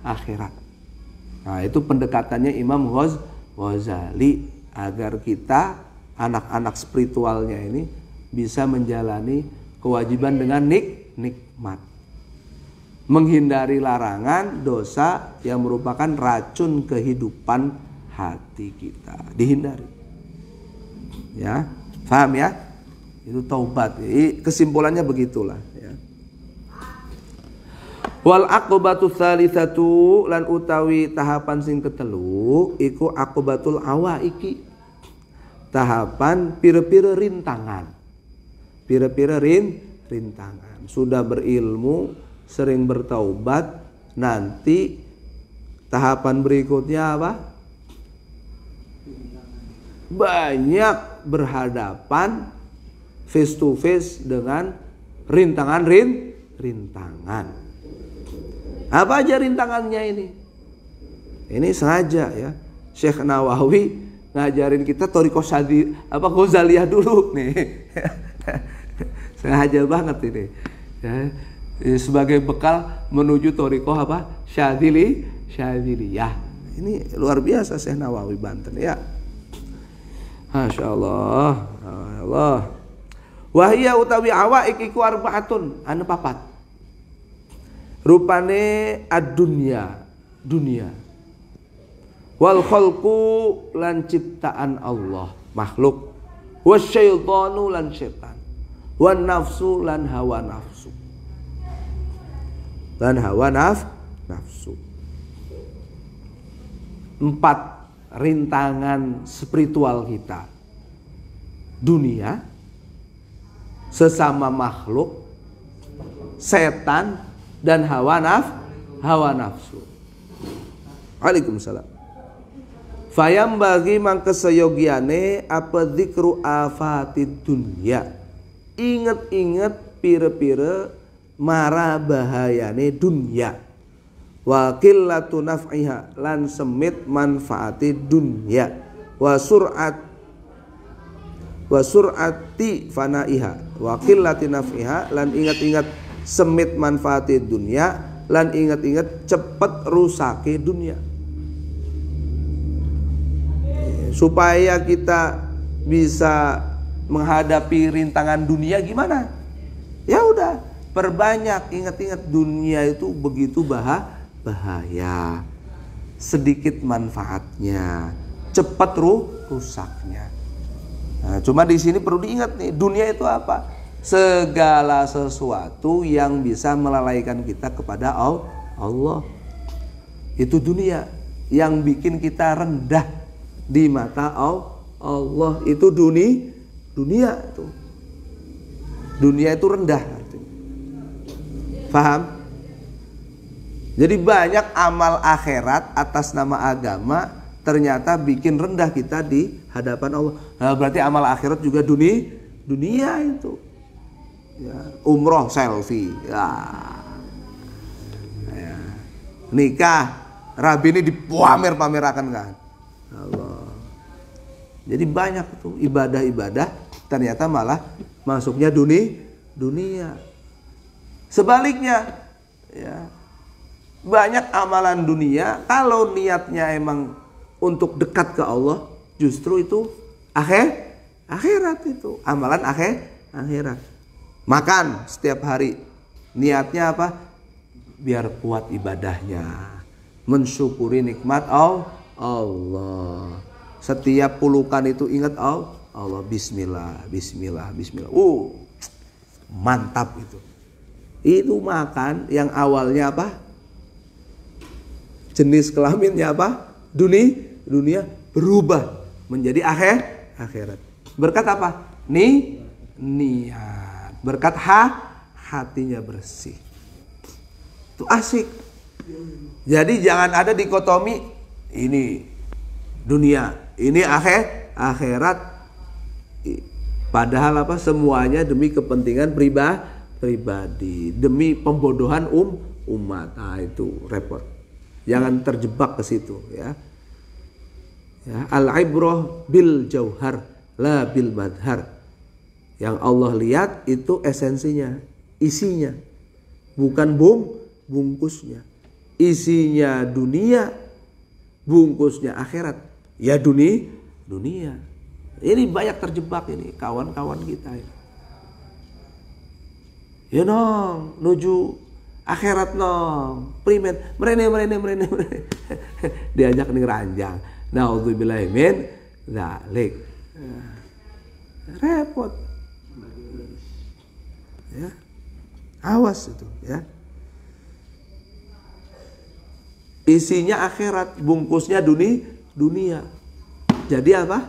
akhirat. Nah, itu pendekatannya Imam Ghazali agar kita anak-anak spiritualnya ini bisa menjalani kewajiban dengan nikmat. Menghindari larangan dosa yang merupakan racun kehidupan hati kita. Dihindari. Ya, paham ya? Itu taubat. Kesimpulannya begitulah ya. Wal aqobatu tsalitsatu lan utawi tahapan sing ketelu iku aqobatul awaiki. Tahapan pira-pira rintangan. Pira-pira rintangan. Sudah berilmu, sering bertaubat, nanti tahapan berikutnya apa? Banyak berhadapan face to face dengan rintangan. Apa aja rintangannya ini? Ini sengaja ya. Syekh Nawawi ngajarin kita Thariqah Ghazaliyah dulu nih. Sengaja banget ini. Ya. Sebagai bekal menuju Thariqah Syadziliyah. Ini luar biasa Syekh Nawawi Banten ya. Masya Allah. Allah. Wahia utawi awaik iku arbaatun anu papat. Rupane ad-dunya, dunia. Wal khalqu lan ciptaan Allah, makhluk. Wasyaitanu lan setan. Wan nafsu lan hawa nafsu. Dan hawa nafsu. 4 rintangan spiritual kita. Dunia, sesama makhluk, setan, dan hawa nafsu. Waalaikumsalam. Fayam bagi mangkeseyogiane apa dzikru afatid dunya. Ingat-ingat pire-pire mara bahayane dunya. Wa qillatu naf'iha lan semit manfaati dunya. Wa sur'ati fanaiha. Wa qillati naf'iha lan ingat-ingat semit manfaati dunia, lan ingat-ingat cepet rusake dunia. Supaya kita bisa menghadapi rintangan dunia gimana? Ya udah, perbanyak ingat-ingat dunia itu begitu bahaya. Sedikit manfaatnya, cepat rusaknya. Nah, cuma di sini perlu diingat nih, dunia itu apa? Segala sesuatu yang bisa melalaikan kita kepada Allah. Itu dunia yang bikin kita rendah di mata Allah. Itu dunia itu. Dunia itu rendah artinya. Paham? Jadi banyak amal akhirat atas nama agama ternyata bikin rendah kita di hadapan Allah. Nah, berarti amal akhirat juga dunia itu. Ya, umroh selfie ya. Nikah rabi ini dipamer-pamerakan kan Allah. Jadi banyak tuh ibadah-ibadah ternyata malah masuknya dunia. Sebaliknya ya, banyak amalan dunia kalau niatnya emang untuk dekat ke Allah, justru itu akhirat itu, amalan akhirat. Makan setiap hari, niatnya apa? Biar kuat ibadahnya, mensyukuri nikmat Allah. Setiap pulukan itu ingat Allah, bismillah, bismillah, bismillah. Mantap itu. Itu makan yang awalnya apa? Jenis kelaminnya apa? Dunia berubah menjadi akhirat. Berkat apa? Niat. Berkat hatinya bersih. Itu asik. Jadi jangan ada dikotomi, ini dunia, ini akhirat. Padahal apa? Semuanya demi kepentingan pribadi, demi pembodohan umat. Nah, itu repot. Jangan terjebak ke situ, ya. Al-ibrah bil jauhar la bil madhar. Yang Allah lihat itu esensinya, isinya, bukan bungkusnya. Isinya dunia, bungkusnya akhirat. Ya dunia. Ini banyak terjebak ini kawan-kawan kita ini. Ya nong, nuju akhirat nong, primen, merene. Diajak nih ranjang. Na'udzubillahi min dzalik. Repot. Ya. Awas itu, ya. Isinya akhirat, bungkusnya dunia. Jadi apa?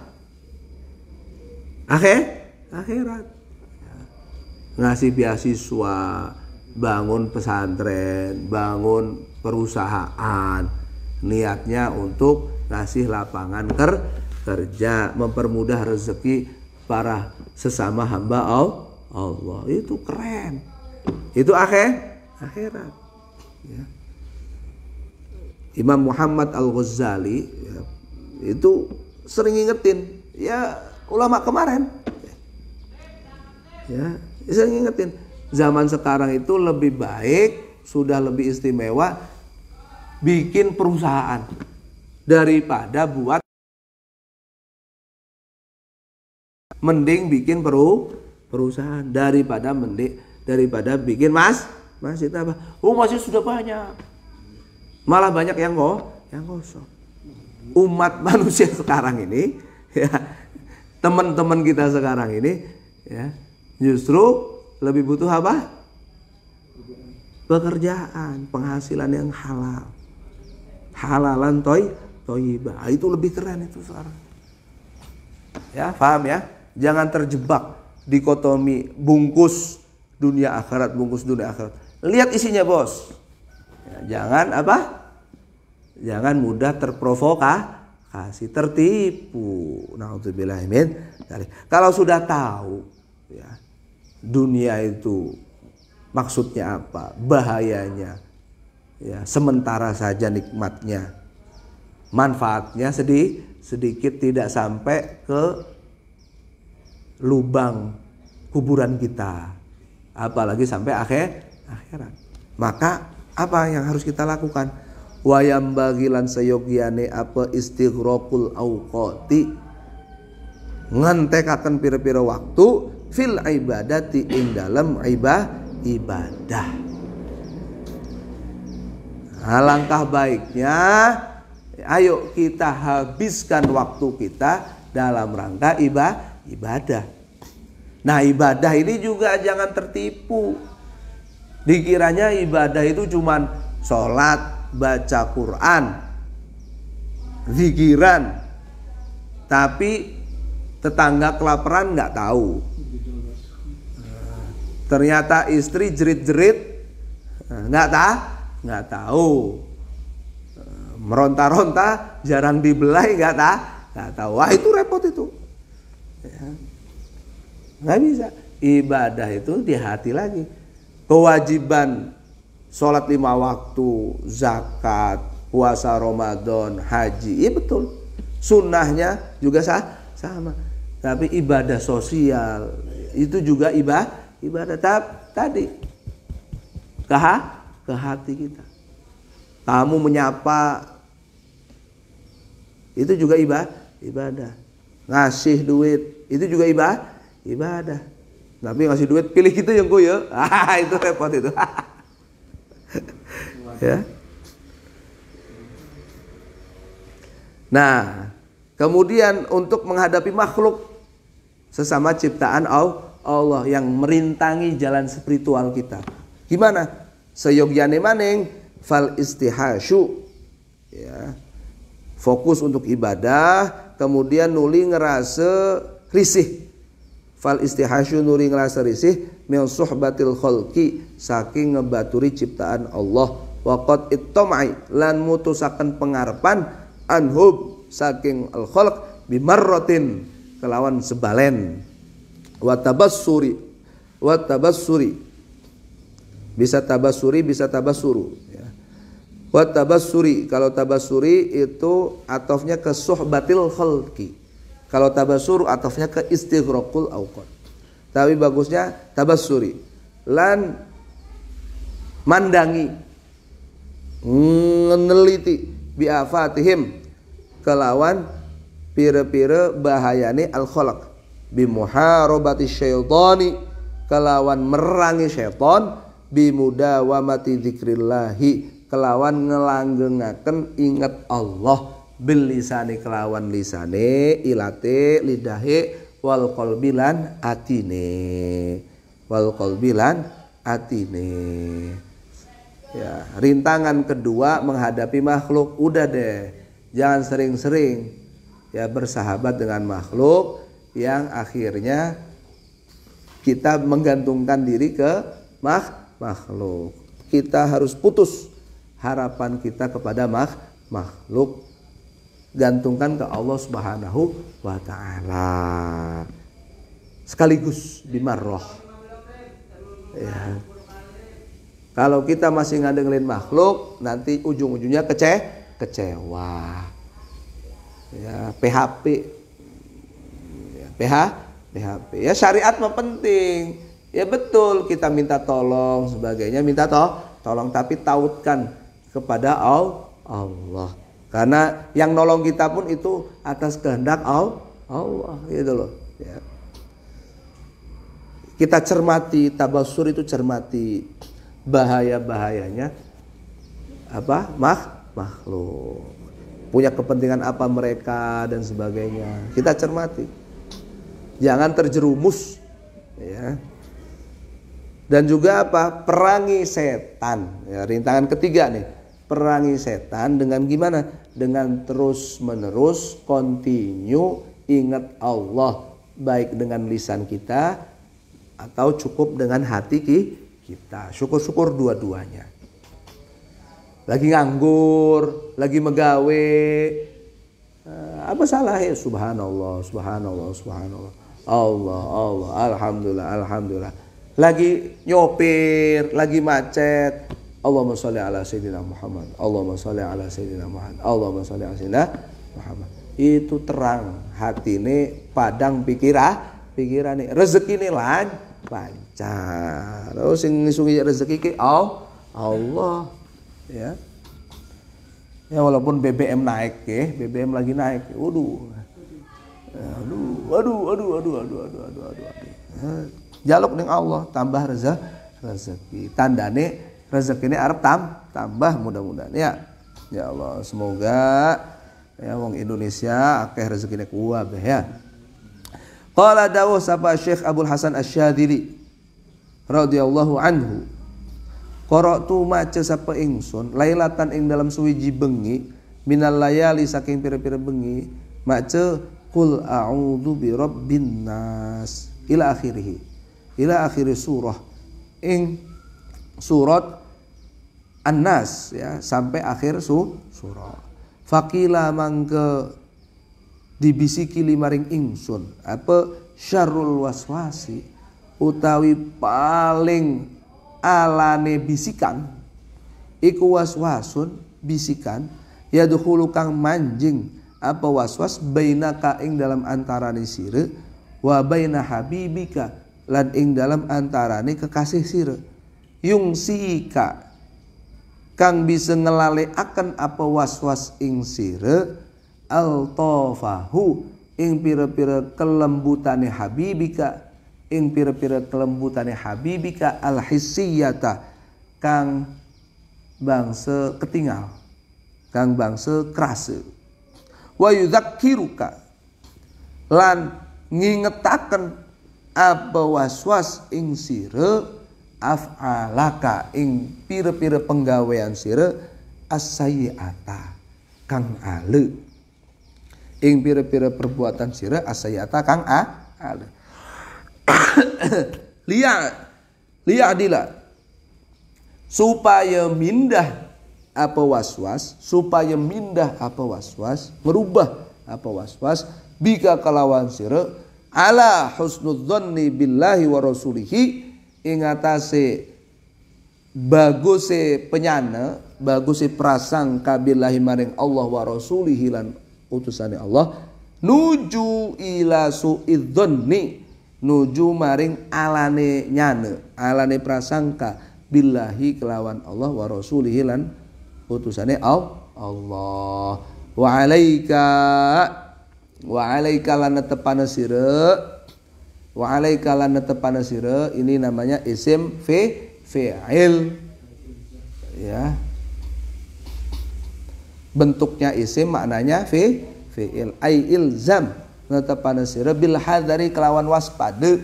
Akhirat. Ngasih beasiswa, bangun pesantren, bangun perusahaan, niatnya untuk ngasih lapangan kerja, mempermudah rezeki para sesama hamba Allah. Itu keren. Itu akhirat. Ya. Imam Muhammad Al-Ghazali, ya, itu sering ingetin, ya ulama kemarin, ya sering ingetin. Zaman sekarang itu lebih baik, sudah lebih istimewa bikin perusahaan daripada buat, mending bikin perusahaan daripada bikin masjid apa? Masjid sudah banyak, malah banyak yang kosong. Umat manusia sekarang ini, ya, teman-teman kita sekarang ini, ya, justru lebih butuh apa? Pekerjaan, penghasilan yang halal, halalan toyibah. Itu lebih keren itu sekarang. Ya, paham ya? Jangan terjebak dikotomi bungkus dunia akhirat. Lihat isinya, bos. Ya, jangan apa? Jangan mudah terprovokasi, tertipu. Na'udzubillahi min dzalik. Kalau sudah tahu, ya, dunia itu maksudnya apa, bahayanya, ya, sementara saja nikmatnya, manfaatnya sedikit, tidak sampai ke lubang kuburan kita, apalagi sampai akhirat. Maka apa yang harus kita lakukan? Wayam bagilan sayogiane apa istighraqul auqati, ngentekaken pira-pira waktu fil ibadati ing dalam ibadah. Alangkah baiknya ayo kita habiskan waktu kita dalam rangka ibadah. Nah, ibadah ini juga jangan tertipu. Dikiranya ibadah itu cuman sholat, baca Quran, zikiran, tapi tetangga kelaparan nggak tahu. Ternyata istri jerit-jerit nggak tahu. Meronta-ronta jarang dibelai nggak tahu. Wah, itu repot itu. Ya. Nggak bisa. Ibadah itu di hati lagi. Kewajiban sholat 5 waktu, zakat, puasa Ramadan, haji, iya betul. Sunnahnya juga sama. Tapi ibadah sosial itu juga ibadah tadi ke hati kita. Kamu menyapa itu juga ibadah. Ngasih duit itu juga ibadah. Nabi ngasih duit, pilih gitu yang gue ya. Itu repot itu. Ya. Nah, kemudian untuk menghadapi makhluk sesama ciptaan Allah yang merintangi jalan spiritual kita. Gimana? Seyogyane maning fal istihasyu. Ya. Fokus untuk ibadah, kemudian nuli ngerasa risih. Fal istihasyu nuli ngerasa risih min suhbatil khalqi saking ngebaturi ciptaan Allah. Waqad ittamai lan mutusaken pengarepan anhub saking al khalq bimarratin kelawan sebalen wa tabassuri bisa tabassuri bisa tabassuru ya. Wa tabassuri, kalau tabassuri itu atofnya ke suhbatil khalqi, kalau tabassur atofnya ke istighraqul awqat, tapi bagusnya tabassuri lan mandangi ngeneliti biafatihim kelawan pire-pire bahayane al-khalaq bimuharabati syaitani kelawan merangi syaitan bimudawamati dzikrillahi kelawan ngelanggengaken ingat Allah bil lisani kelawan lisane ilate lidahe wal qalbi lan atine ya. Rintangan kedua menghadapi makhluk, udah deh jangan sering-sering ya bersahabat dengan makhluk yang akhirnya kita menggantungkan diri ke makhluk. Kita harus putus harapan kita kepada makhluk, gantungkan ke Allah Subhanahu wa taala. Sekaligus bimarrah. Ya. Kalau kita masih ngadengelin makhluk, nanti ujung-ujungnya kecewa. Ya, PHP. Ya, PHP. Ya syariat mah penting. Ya betul kita minta tolong sebagainya, minta tolong tapi tautkan kepada Allah. Karena yang nolong kita pun itu atas kehendak Allah, gitu loh. Ya. Kita cermati, tabassur itu cermati bahaya-bahayanya apa? Makhluk. Punya kepentingan apa mereka dan sebagainya. Kita cermati. Jangan terjerumus, ya. Dan juga apa? Perangi setan. Ya, rintangan ketiga nih. Perangi setan dengan gimana? Dengan terus-menerus continue ingat Allah, baik dengan lisan kita atau cukup dengan hati kita. Syukur-syukur dua-duanya. Lagi nganggur, lagi megawe, apa salahnya? Subhanallah, subhanallah, subhanallah. Allah, alhamdulillah. Lagi nyopir, lagi macet, Allahumma sholli ala sayyidina Muhammad, Allahumma sholli ala sayyidina Muhammad, Allahumma sholli ala sayyidina Muhammad. Itu terang hatine, padang pikirane, rezekine lancar. Terus sing ngisungi rezeki ki Allah, ya. Ya walaupun BBM naik ya, BBM lagi naik. Waduh. Jaluk ning Allah tambah rezeki. Tandane rezekine arep tambah mudah-mudahan ya. Ya Allah, semoga ya wong Indonesia akeh rezekine kuwabeh ya. Qala dawuh sapa Syekh Abdul Hasan Asy-Syadzili radhiyallahu anhu. Qara'tu maca sapa ingsun lailatan ing dalam suwiji bengi minal layali saking pira-pira bengi maca qul a'udzu birabbin nas ila akhiri surah ing surat An-Nas ya sampai akhir surah. Faqila mangke dibisiki limaring ingsun apa syarrul waswasi utawi paling alane bisikan iku waswasun bisikan yadkhulu kang manjing apa waswas bainaka ing dalam antarane sire wa baina habibika lan ing dalam antarane kekasih sire yungsika kang bisa ngelale akan apa waswas ing sire altafahu ing pira-pira kelembutane habibika, ing pira-pira kelembutane habibika al-hissiyata kang bangsa ketinggal, kang bangsa krase. Wa yudzakiruka lan ngingetaken apa waswas ing sira af'alaka ing pira-pira penggawean sira as-sayyi'ata kang ale, ing pira-pira perbuatan sira as-sayyi'ata kang ale. Liya adila supaya mindah apa waswas, supaya mindah apa waswas, merubah apa waswas bika kalawan sira ala husnudzanni billahi wa rasulihi ing atase baguse penyana, baguse prasangka billahi maring Allah wa rasulihi lan utusane Allah, nuju ila suidzanni, nuju maring alane nyana, alane prasangka billahi kelawan Allah wa rasulihi lan utusane Allah. Wa alaika lan netepana sira, wa alaika lan netepana sira, ini namanya isim fi'il ya, bentuknya isim maknanya fi'il ai ilzam, netepana sira bil hadari kelawan waspada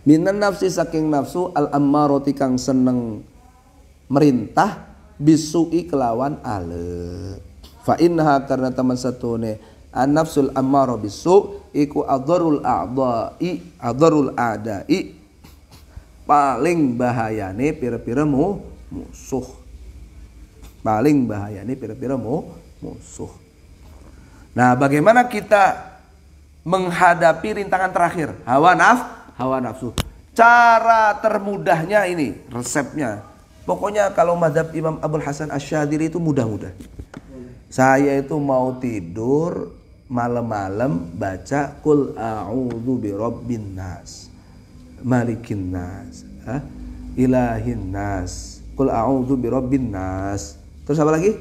minan nafsi saking nafsu al ammarati kang seneng merintah bisu'i kelawan ale. Fa innaha karena teman satune an-nafsul ammarah bisu iku adarul a'dai paling bahayane pira-pira musuh, paling bahayane pira-pira musuh. Nah, bagaimana kita menghadapi rintangan terakhir hawa nafsu? Cara termudahnya ini resepnya. Pokoknya kalau mazhab Imam Abul Hasan Asy-Syadzili itu mudah-mudah. Saya itu mau tidur malam-malam baca qul a'udzu birabbin nas, malikin nas, ilahin nas, qul a'udzu birabbin nas. Terus apa lagi?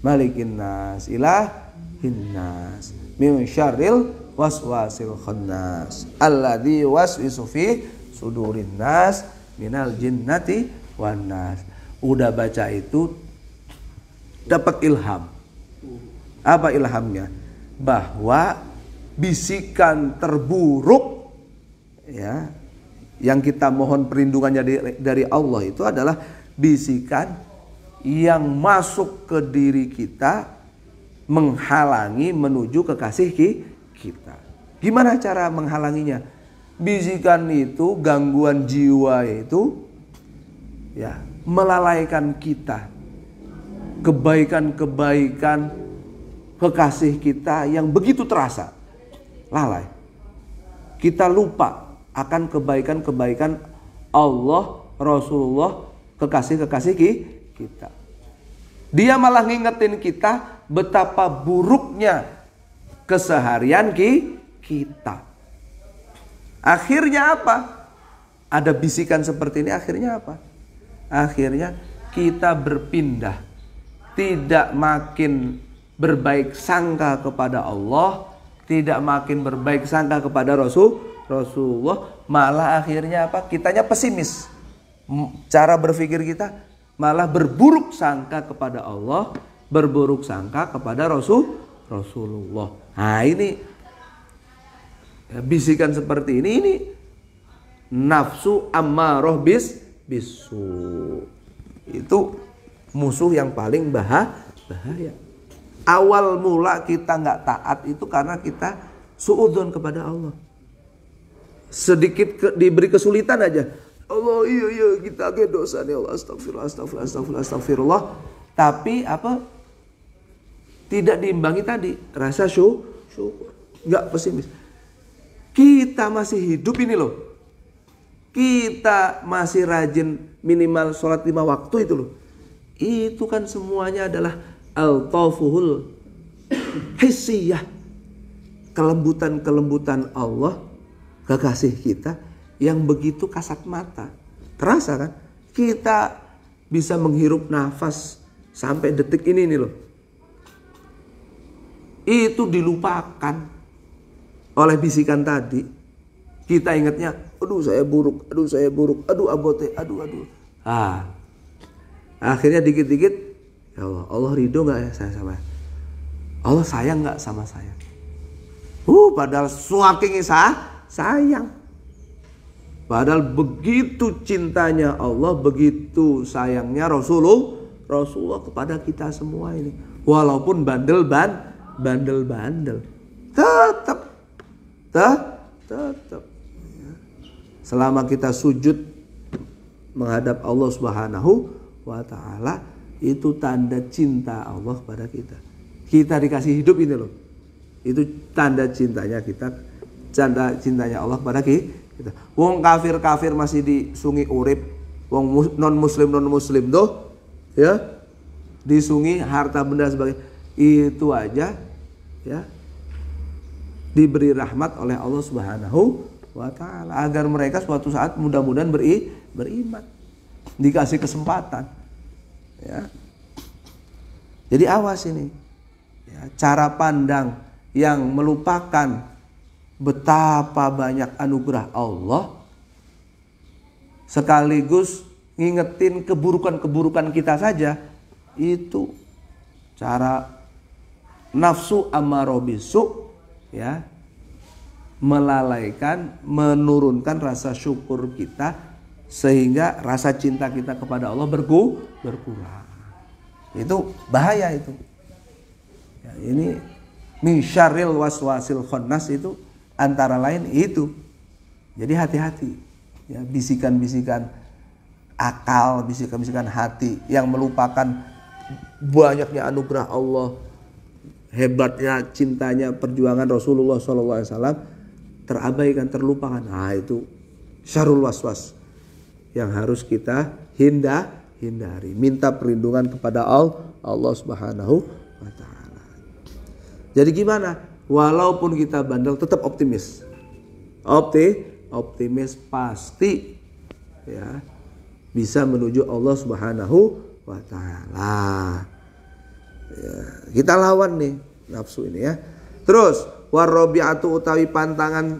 Malikin nas, ilahin nas, min syarril waswasil khannas, alladzi waswisu fi sudurin nas minal jinnati wanas. Udah baca itu dapat ilham. Apa ilhamnya? Bahwa bisikan terburuk ya yang kita mohon perlindungannya dari Allah itu adalah bisikan yang masuk ke diri kita, menghalangi menuju kekasih kita. Gimana cara menghalanginya? Bisikan itu, gangguan jiwa itu ya melalaikan kita, kebaikan-kebaikan kekasih kita yang begitu terasa lalai. Kita lupa akan kebaikan-kebaikan Allah, Rasulullah, kekasih-kekasih kita. Dia malah ngingetin kita betapa buruknya keseharian kita. Akhirnya apa? Ada bisikan seperti ini, akhirnya apa? Akhirnya kita berpindah, tidak makin berbaik sangka kepada Allah, tidak makin berbaik sangka kepada Rasulullah, malah akhirnya apa? Kitanya pesimis. Cara berpikir kita malah berburuk sangka kepada Allah, berburuk sangka kepada Rasulullah. Nah, ini bisikan seperti ini nafsu ammarah bisu. Itu musuh yang paling bahaya. Awal mula kita nggak taat itu karena kita suudzon kepada Allah. Sedikit diberi kesulitan aja, Allah iya kita ke dosa nih Allah, astagfirullah. Tapi apa? Tidak diimbangi tadi rasa syukur, nggak pesimis. Kita masih hidup ini loh. Kita masih rajin minimal sholat 5 waktu itu loh. Itu kan semuanya adalah al-tafuhul hissiyah. Kelembutan Allah, kekasih kita yang begitu kasat mata. Terasa kan? Kita bisa menghirup nafas sampai detik ini nih loh. itu dilupakan oleh bisikan tadi. Kita ingatnya, aduh saya buruk, aduh abote, aduh. Akhirnya dikit-dikit, ya Allah ridho nggak ya saya sama? Allah sayang nggak sama saya? Padahal saking sayang. Padahal begitu cintanya Allah, begitu sayangnya Rasulullah kepada kita semua ini. Walaupun bandel-bandel, tetap. Selama kita sujud menghadap Allah Subhanahu wa Ta'ala, itu tanda cinta Allah pada kita. Kita dikasih hidup ini loh. Itu tanda cintanya kita, tanda cintanya Allah pada kita. Wong kafir masih disungi urip, wong non muslim tuh ya disungi harta benda sebagai itu aja ya diberi rahmat oleh Allah Subhanahu wa Ta'ala agar mereka suatu saat mudah-mudahan beriman, dikasih kesempatan ya. Jadi awas ini ya, cara pandang yang melupakan betapa banyak anugerah Allah sekaligus ngingetin keburukan-keburukan kita saja, itu cara nafsu ammarah bisu ya, melalaikan, menurunkan rasa syukur kita sehingga rasa cinta kita kepada Allah berkurang. Itu bahaya itu ya, ini min syarril waswasil khannas, itu antara lain itu. Jadi hati-hati ya, bisikan-bisikan akal, bisikan-bisikan hati yang melupakan banyaknya anugerah Allah, hebatnya cintanya perjuangan Rasulullah SAW, terabaikan, terlupakan. Nah itu syarrul waswas yang harus kita hindari. Minta perlindungan kepada Allah Subhanahu wa Ta'ala. Jadi gimana? Walaupun kita bandel tetap optimis. Optimis pasti ya bisa menuju Allah Subhanahu wa Ta'ala. Ya, kita lawan nih nafsu ini ya. Terus warabi'atu utawi pantangan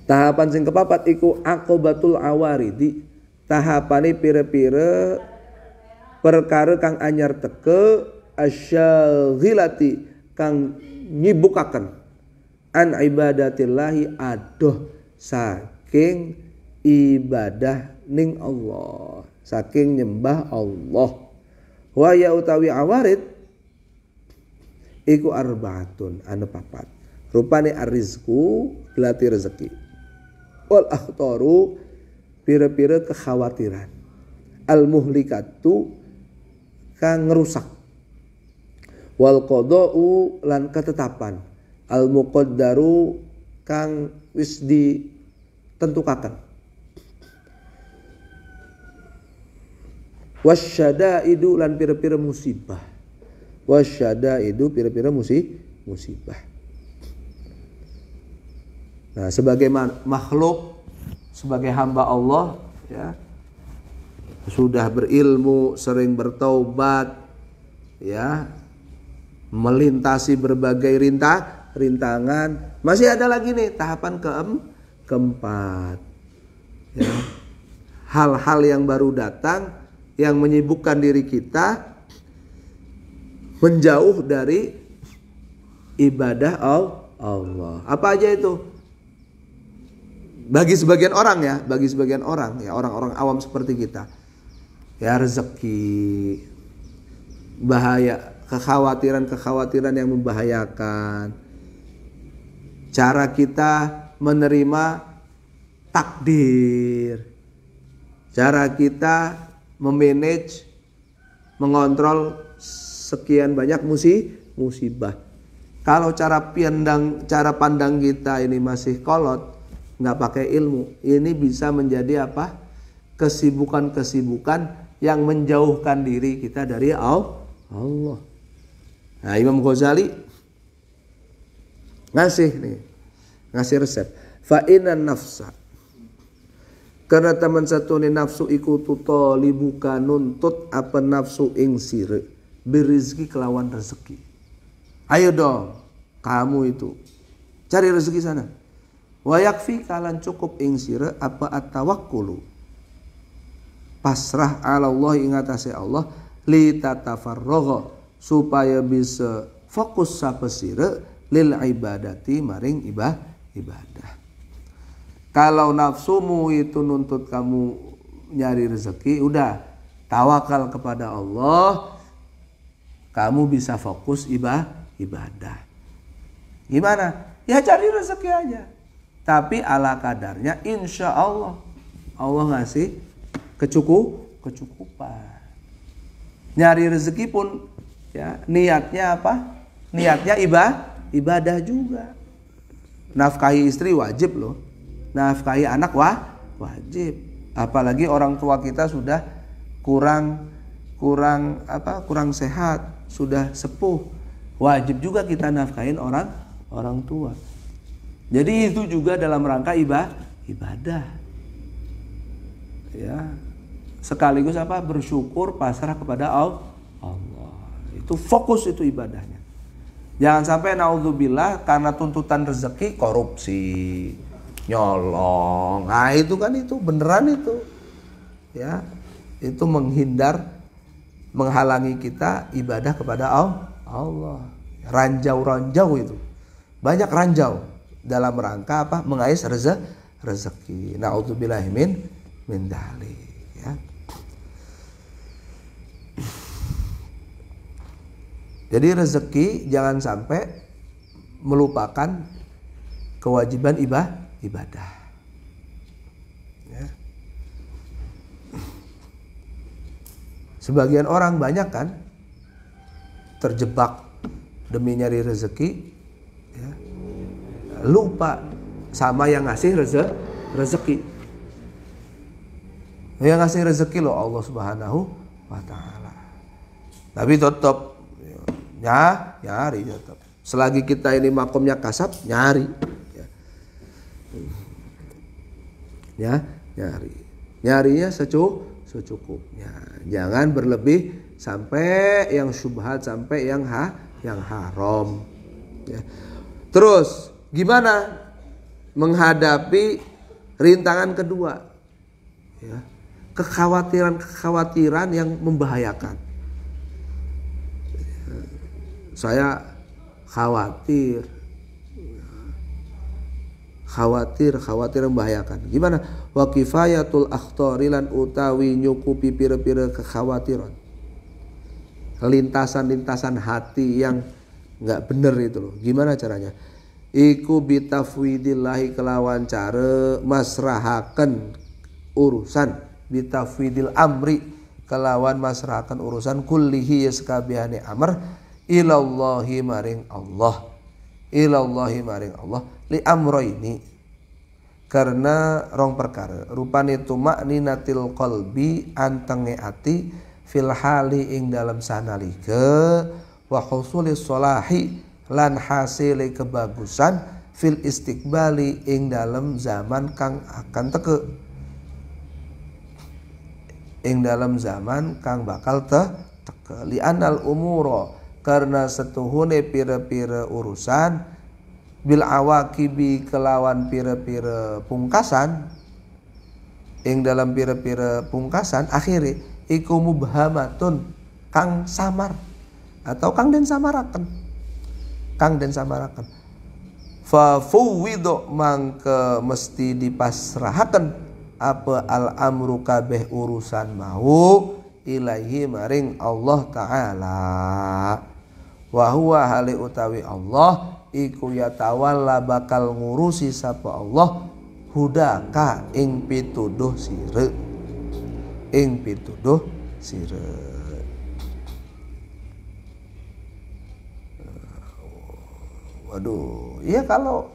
tahapan sing kepapat iku aqobatul awaridi, tahapane pire-pire perkara kang anyar teke asyaghilati kang nyibukaken an ibadatillahi adoh saking ibadah ning Allah, saking nyembah Allah. Wa ya utawi awarid iku arbaatun anu papat, rupane arrizku gelati rezeki, wal akhtaru pira-pira kekhawatiran, al muhlikatu kang ngerusak, wal qada'u lan ketetapan, al muqaddaru kang wis ditentukaken, wasyadaidu lan pira-pira musibah, wasyadaidu pira-pira musibah. Nah, sebagai makhluk, sebagai hamba Allah ya, sudah berilmu, sering bertaubat ya, melintasi berbagai rintangan, masih ada lagi nih tahapan keempat ya. Hal-hal yang baru datang yang menyibukkan diri kita menjauh dari ibadah Allah. Apa aja itu? Bagi sebagian orang ya, orang-orang awam seperti kita. Ya, rezeki, bahaya, kekhawatiran yang membahayakan. Cara kita menerima takdir. Cara kita memanage, mengontrol sekian banyak musibah. Kalau cara pandang kita ini masih kolot, nggak pakai ilmu, ini bisa menjadi apa? Kesibukan yang menjauhkan diri kita dari Allah. Nah, Imam Ghazali ngasih resep. Fa innan nafsa, karena teman satu ni nafsu iku tutalibuka nuntut apa nafsu ing sire birizki kelawan rezeki. Ayo dong, kamu itu cari rezeki sana. Wa yakfi kalan cukup ing sira apa at-tawakkulu. Pasrah ala Allah ing atase Allah li tatafarragha supaya bisa fokus sapesira lil ibadati maring ibadah. Kalau nafsumu itu nuntut kamu nyari rezeki, udah tawakal kepada Allah, kamu bisa fokus ibadah. Gimana? Ya cari rezeki aja. Tapi ala kadarnya, insya Allah ngasih kecukupan. Nyari rezeki pun ya niatnya apa? Niatnya ibadah juga. Nafkahi istri wajib loh. Nafkahi anak wajib. Apalagi orang tua kita sudah kurang sehat, sudah sepuh. Wajib juga kita nafkahin orang tua. Jadi itu juga dalam rangka ibadah. Ya. Sekaligus apa? Bersyukur, pasrah kepada Allah. Itu fokus itu ibadahnya. Jangan sampai naudzubillah karena tuntutan rezeki korupsi, nyolong. Nah, itu kan itu beneran itu. Ya. Itu menghalangi kita ibadah kepada Allah. Ranjau-ranjau itu. Banyak ranjau dalam rangka apa? Mengais rezeki. Naudzubillahi min dzalik, ya. Jadi rezeki jangan sampai melupakan kewajiban ibadah. Ya. Sebagian orang banyak kan terjebak demi nyari rezeki, ya, lupa sama yang ngasih rezeki. Yang ngasih rezeki loh Allah Subhanahu wa Ta'ala. Tapi tetap nyari tetap. Selagi kita ini makomnya kasab, nyari. Ya, nyari. Nyarinya secukupnya. Jangan berlebih sampai yang syubhat, sampai yang haram. Ya. Terus gimana menghadapi rintangan kedua? Ya. Kekhawatiran yang membahayakan. Saya khawatir membahayakan. Gimana? Wa kifayatul akhtarilan utawi nyukupi pira-pira kekhawatiran. Lintasan-lintasan hati yang enggak bener itu loh. Gimana caranya? Iku bitafwidillahi kelawan cara masrahaken urusan, bitafwidil amri kelawan masrahaken urusan kullihi sakabehane amr ilallahi maring Allah. Ilallahi maring Allah li amroini karena rong perkara rupane tumakninatil qalbi antenge ati fil hali ing dalam sanalika wa husulis solahi lan hasile kebagusan fil istiqbali ing dalam zaman kang akan teke, ing dalam zaman kang bakal teke li anal umuro karena setuhune pira-pira urusan bil awakibi kelawan pira-pira pungkasan, ing dalam pira-pira pungkasan akhire iku mubhamatun kang samar atau kang den samaraken, fa fuwido mangke mesti dipasrahaken apa al amru kabeh urusan mau ilaihi maring Allah Ta'ala. Wa huwa hali utawi Allah iku yatawalla bakal ngurusi sapa Allah hudaka ing pituduh sire, ing pituduh sire. Waduh, ya kalau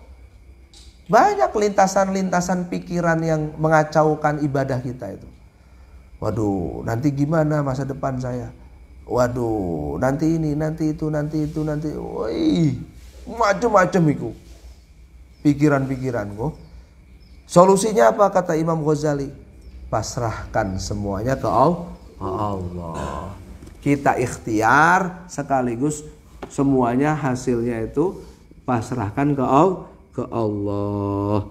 banyak lintasan-lintasan pikiran yang mengacaukan ibadah kita itu. Waduh, nanti gimana masa depan saya? Waduh, nanti ini, nanti itu. Woi, macam-macam itu pikiran-pikiran kok. Solusinya apa kata Imam Ghazali? Pasrahkan semuanya ke Allah. Kita ikhtiar sekaligus semuanya hasilnya itu pasrahkan ke Allah.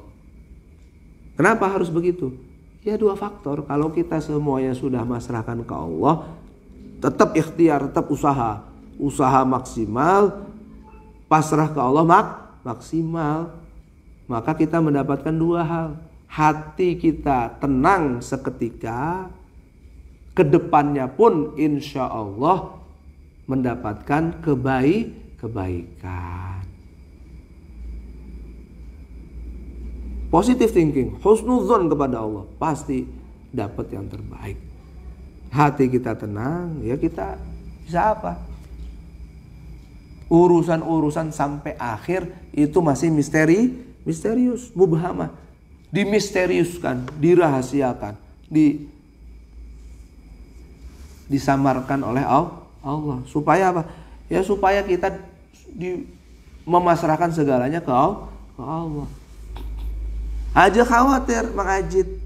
Kenapa harus begitu? Ya 2 faktor. Kalau kita semuanya sudah masrahkan ke Allah, tetap ikhtiar, tetap usaha maksimal, pasrah ke Allah maksimal, maka kita mendapatkan 2 hal. Hati kita tenang seketika, kedepannya pun insya Allah mendapatkan kebaikan. Positive thinking, husnuzon kepada Allah, pasti dapat yang terbaik. Hati kita tenang, ya kita bisa apa? Urusan-urusan sampai akhir itu masih misterius, mubhamah. Dimisteriuskan, dirahasiakan, disamarkan oleh Allah. Supaya apa? Ya supaya kita memasrahkan segalanya ke Allah. Aja khawatir Mang Ajit.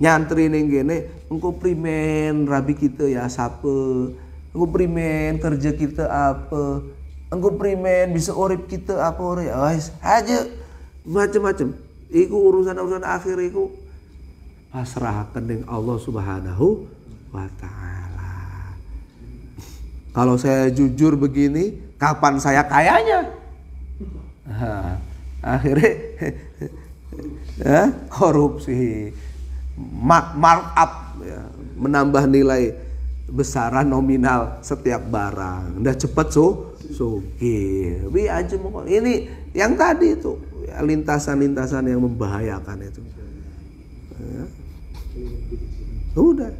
Nyantri ning gene, engko primen rabi kita ya sape. Engko primen kerja kita apa? Engko primen bisa urip kita apa ora? Wis aja macam-macam. Iku urusan akhir iku pasrahkan dengan Allah Subhanahu wa ta'ala. Kalau saya jujur begini, kapan saya kayanya? Akhirnya korupsi, markup, ya, menambah nilai besaran nominal setiap barang. Udah cepet sugih. Aja ini yang tadi itu ya, lintasan-lintasan yang membahayakan itu. Ya. Udah.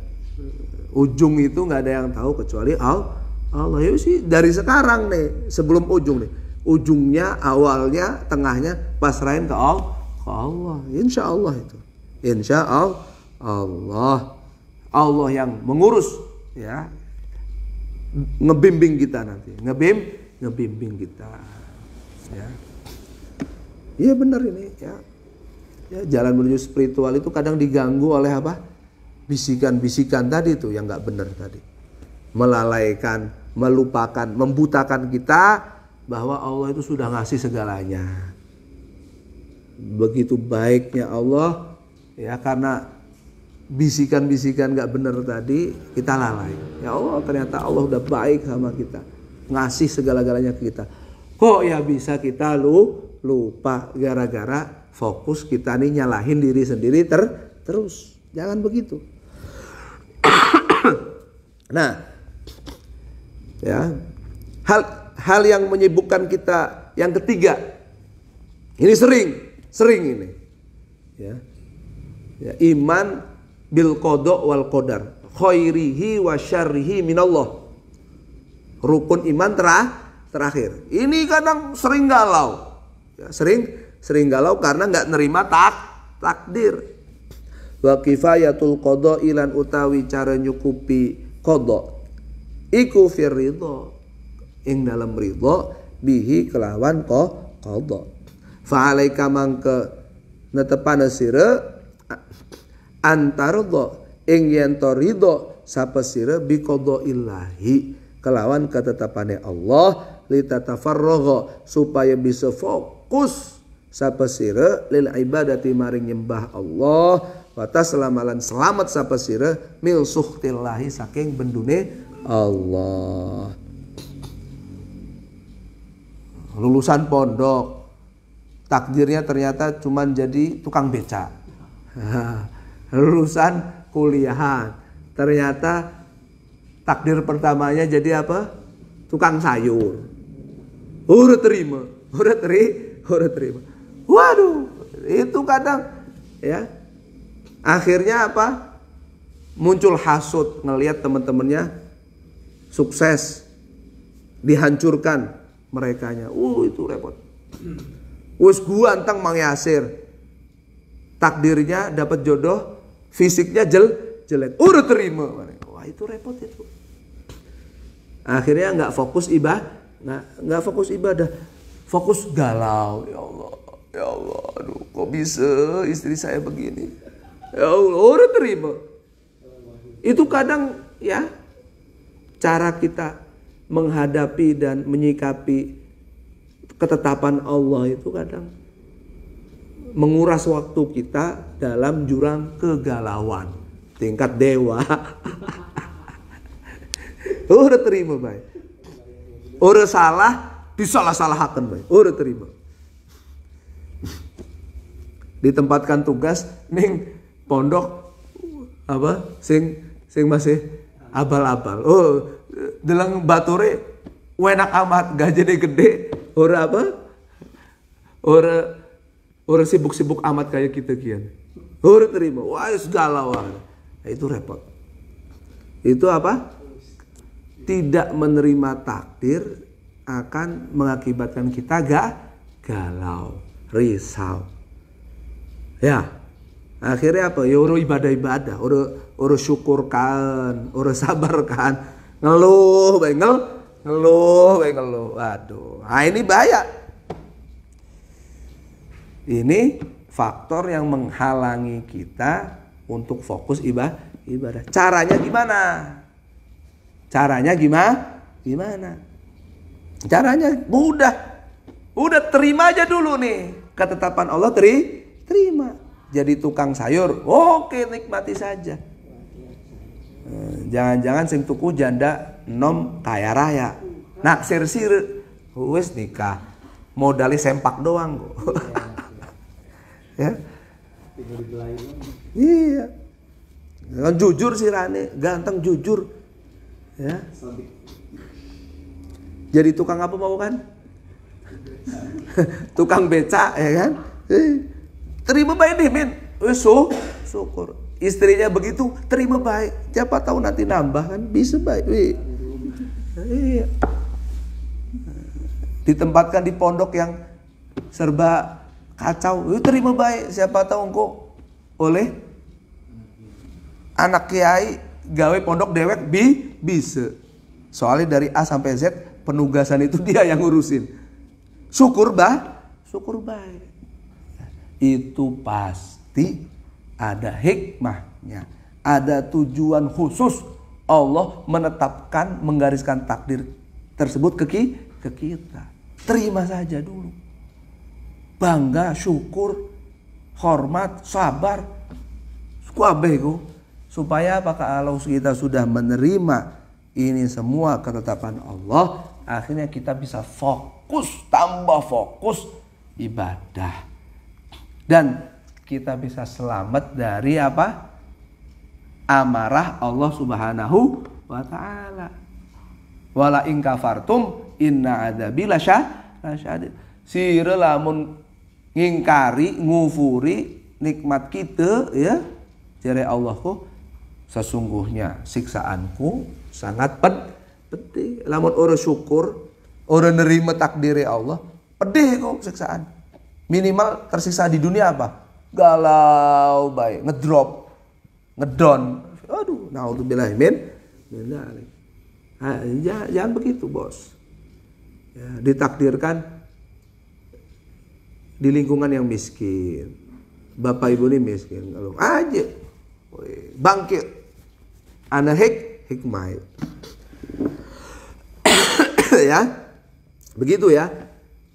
Ujung itu nggak ada yang tahu kecuali Allah. Ya sih dari sekarang nih, sebelum ujung nih. Ujungnya, awalnya, tengahnya pasrahin ke Allah. Insya Allah itu. Insya Allah. Allah yang mengurus, ya, ngebimbing kita nanti, ngebimbing kita, ya. Iya benar ini, ya. Ya, jalan menuju spiritual itu kadang diganggu oleh apa? Bisikan-bisikan tadi tuh yang nggak benar tadi, melalaikan, melupakan, membutakan kita bahwa Allah itu sudah ngasih segalanya. Begitu baiknya Allah, ya, karena bisikan-bisikan gak benar tadi kita lalai. Ya Allah, ternyata Allah udah baik sama kita, ngasih segala-galanya ke kita. Kok ya bisa kita lupa gara-gara fokus kita nih nyalahin diri sendiri terus. Jangan begitu. Nah, ya, hal yang menyibukkan kita yang ketiga, ini sering ini, ya, iman bil qada wal qadar, khairihi wa syarrihi minallah. Rukun iman terakhir. Ini kadang sering galau, ya, sering galau karena nggak nerima takdir. Wa kifayatul qada ilan utawi cara nyukupi qada iku fir ridha, ing dalam ridha bihi kelawan qada. Fa alaika mangke netepana sira antarda ing yen to ridha sapa sira bi qadaillahi kelawan ketetapane Allah, litatafarragha supaya bisa fokus sapa sira lil ibadati maring nyembah Allah, wa taslamalan selamat sapa sira mil sukhtillahi saking bendune Allah. Lulusan pondok, takdirnya ternyata cuman jadi tukang beca. Lulusan kuliahan, ternyata takdir pertamanya jadi apa? Tukang sayur. Udah terima. Waduh, itu kadang, ya, akhirnya apa? Muncul hasud ngelihat teman-temannya sukses, dihancurkan merekanya. Itu repot. Wes gua antang Mang Yasir, takdirnya dapat jodoh, fisiknya jelek, udah terima. Wah itu repot itu. Akhirnya nggak fokus ibadah, fokus galau. Ya Allah, aduh, kok bisa istri saya begini? Ya Allah, udah terima. Itu kadang, ya, cara kita menghadapi dan menyikapi ketetapan Allah itu kadang menguras waktu kita dalam jurang kegalauan tingkat dewa. Udah terima baik. Udah salah disalah-salahkan baik. Udah terima. Ditempatkan tugas ning pondok apa sing masih abal-abal. Oh, delang bature enak amat gajene gede. Ora apa? Ora sibuk-sibuk amat kayak kita kian. Ora terima. Wah, segala wah. Nah, itu repot. Itu apa? Tidak menerima takdir akan mengakibatkan kita galau, risau. Ya, akhirnya apa? Ya ora ibadah-ibadah, ora syukurkan, ora sabarkan, ngeluh, ngeluh. Waduh, nah ini bahaya. Ini faktor yang menghalangi kita untuk fokus ibadah. Caranya gimana? Caranya gimana? Caranya mudah. Udah terima aja dulu nih ketetapan Allah, terima. Jadi tukang sayur, oke, nikmati saja. Jangan-jangan sing tuku janda nom kaya raya. Naksir sir wis nikah. Modalnya sempak doang kok. Ya. Iya. Jujur sih Rane, ganteng jujur. Ya. Jadi tukang apa mau kan? Tukang beca ya kan? Terima baik deh men. Syukur. Istrinya begitu, terima baik. Siapa tahu nanti nambah kan bisa baik. Iya. Ditempatkan di pondok yang serba kacau, terima baik. Siapa tahu engkau oleh anak kiai gawe pondok dewek bisa. Soalnya dari A sampai Z penugasan itu dia yang ngurusin. Syukur baik. Itu pasti ada hikmahnya, ada tujuan khusus Allah menetapkan, menggariskan takdir tersebut ke kita. Terima saja dulu. Bangga, syukur, hormat, sabar. Kuabeku supaya apakah kalau kita sudah menerima ini semua ketetapan Allah, akhirnya kita bisa tambah fokus ibadah. Dan kita bisa selamat dari apa? Amarah Allah Subhanahu wa taala. Wala in kafartum inna adzabi lasyadid. Sire lamun ngingkari, ngufuri nikmat kita ya, jare Allah kok sesungguhnya siksaanku sangat pedih. Lamun ora syukur, ora nerima takdire Allah, pedih kok siksaan. Minimal tersiksa di dunia apa? Galau, baik, ngedrop, ngedon. Aduh, naudzubillah min. Jangan begitu, Bos. Ya, ditakdirkan di lingkungan yang miskin. Bapak ibu ini miskin. Kalau aja bangkit. Ana hikmah. Ya. Begitu ya.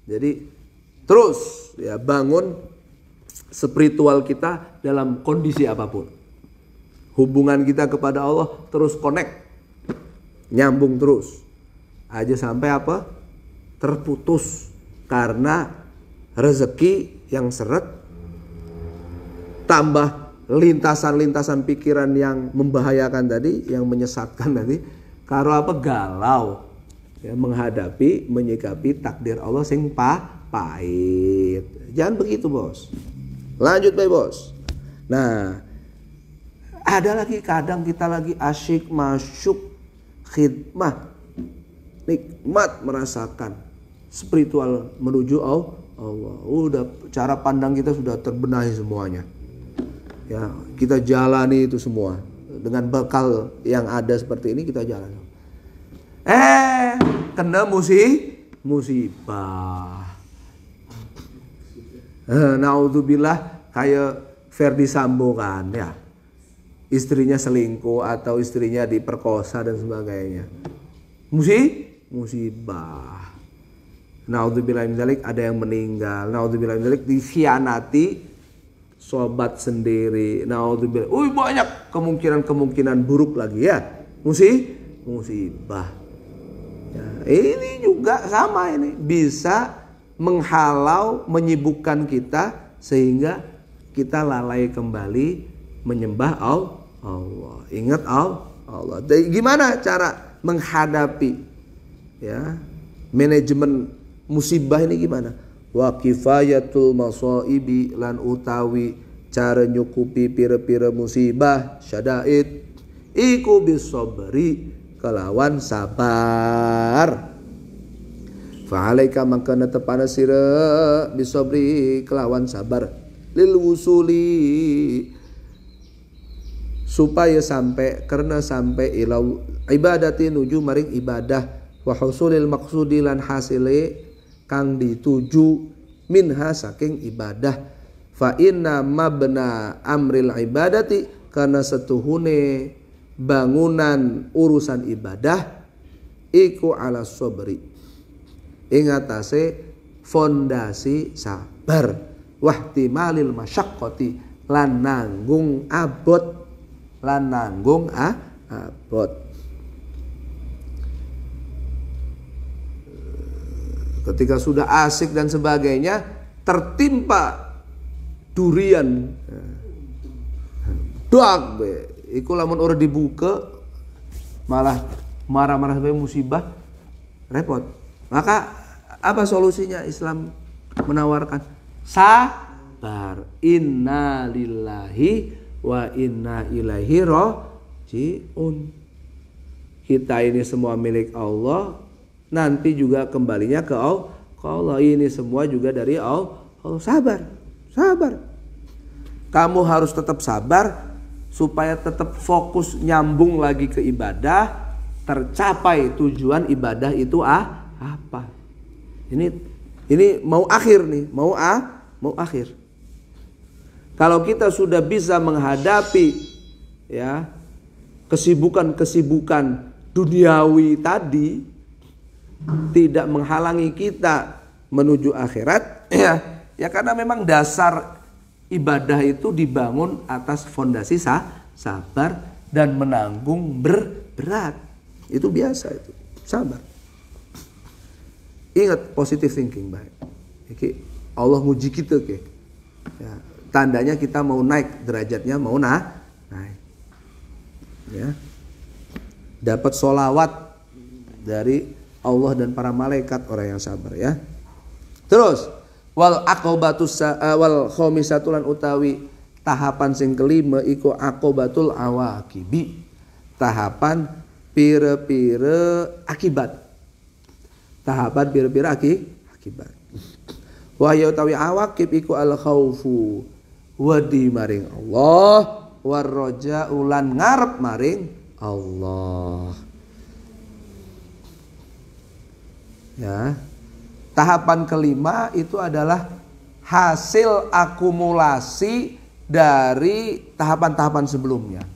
Jadi terus ya bangun spiritual kita dalam kondisi apapun. Hubungan kita kepada Allah terus connect. Nyambung terus. Aja sampai apa? Terputus karena rezeki yang seret, tambah lintasan-lintasan pikiran yang membahayakan tadi, yang menyesatkan tadi, karo apa? Galau ya, menghadapi, menyikapi takdir Allah sing pahit. Jangan begitu, Bos. Lanjut baik, Bos. Nah, ada lagi kadang kita lagi asyik masuk khidmah, nikmat merasakan spiritual menuju Allah. Udah cara pandang kita sudah terbenahi semuanya. Ya, kita jalani itu semua dengan bekal yang ada seperti ini kita jalani. Kena musibah. Naudzubillah kayak Ferdi Sambo kan ya. Istrinya selingkuh atau istrinya diperkosa dan sebagainya. musibah. Naudzubillah min dzalik, ada yang meninggal. Naudzubillah min dzalik, dikhianati sobat sendiri. Naudzubillah. Banyak kemungkinan buruk lagi ya. Musibah. Ya, ini juga sama, ini bisa menghalau, menyibukkan kita sehingga kita lalai kembali menyembah Allah. Ingat Allah. Gimana cara menghadapi ya manajemen musibah ini gimana? Wa kifayatul masaibi, lan utawi cara nyukupi pira-pira musibah syadaid iku bisobri, kelawan sabar. Fa'alaika maka netepana sira bisobri, kelawan sabar, lil wusuli, supaya sampai, karena sampai ilau ibadati, nuju maring ibadah, wa husulil maqsudi, lan hasile kang dituju, minha saking ibadah. Fa inna mabna amril ibadati, karena setuhune bangunan urusan ibadah iku ala sobri, ingatase fondasi sabar, wahtimalil masyaqqati, lan nanggung abot, ketika sudah asik dan sebagainya tertimpa durian doak be, iku lamun ora dibuka malah marah-marah sebagai musibah, repot. Maka apa solusinya? Islam menawarkan sabar. Inna lillahi wa inna ilaihi rajiun. Kita ini semua milik Allah, nanti juga kembalinya ke Allah. Ini semua juga dari Allah. Sabar. Kamu harus tetap sabar supaya tetap fokus, nyambung lagi ke ibadah, tercapai tujuan ibadah itu apa. Ini mau akhir nih, mau akhir. Kalau kita sudah bisa menghadapi ya kesibukan duniawi tadi, tidak menghalangi kita menuju akhirat, ya karena memang dasar ibadah itu dibangun atas fondasi sabar dan menanggung berat. Itu biasa itu, sabar. Ingat positive thinking baik. Allah nguji kita ke. Ya, tandanya kita mau naik derajatnya, mau naik. Ya. Dapat sholawat dari Allah dan para malaikat orang yang sabar ya. Terus wal aqobatus wal khomisatulan utawi tahapan sing kelima iku aqobatul awaqibi, tahapan pira-pira akibat. Tahapan pira-pira akibat. Wa ya utawi awaqib iku al khaufu, wedi maring Allah, war raja ulan ngarep maring Allah. Ya. Tahapan kelima itu adalah hasil akumulasi dari tahapan-tahapan sebelumnya.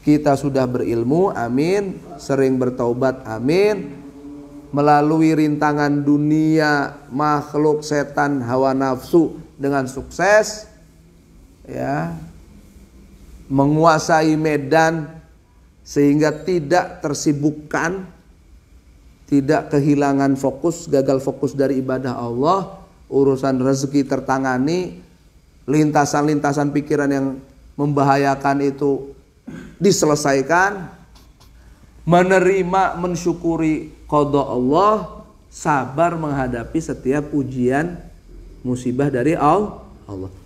Kita sudah berilmu, amin, sering bertaubat, amin, melalui rintangan dunia, makhluk, setan, hawa nafsu dengan sukses, ya, menguasai medan sehingga tidak tersibukkan, tidak kehilangan fokus, gagal fokus dari ibadah Allah, urusan rezeki tertangani, lintasan-lintasan pikiran yang membahayakan itu diselesaikan, menerima, mensyukuri qada Allah, sabar menghadapi setiap ujian musibah dari Allah.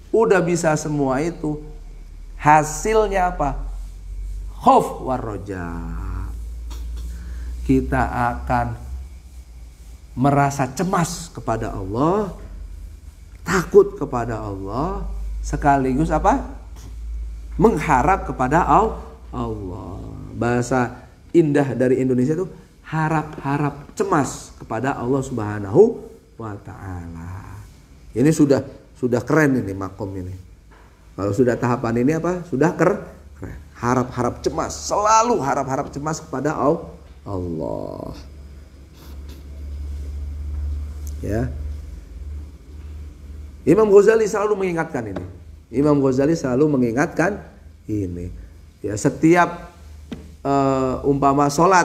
Udah bisa semua itu, hasilnya apa? Khauf war roja. Kita akan merasa cemas kepada Allah, takut kepada Allah, sekaligus apa? Mengharap kepada Allah. Bahasa indah dari Indonesia itu harap-harap, cemas kepada Allah Subhanahu wa taala. Ini sudah keren ini makom ini. Kalau sudah tahapan ini apa? Sudah keren. Harap-harap cemas, selalu harap-harap cemas kepada Allah. Ya. Imam Ghazali selalu mengingatkan ini. Imam Ghazali selalu mengingatkan ini. Ya, setiap umpama sholat,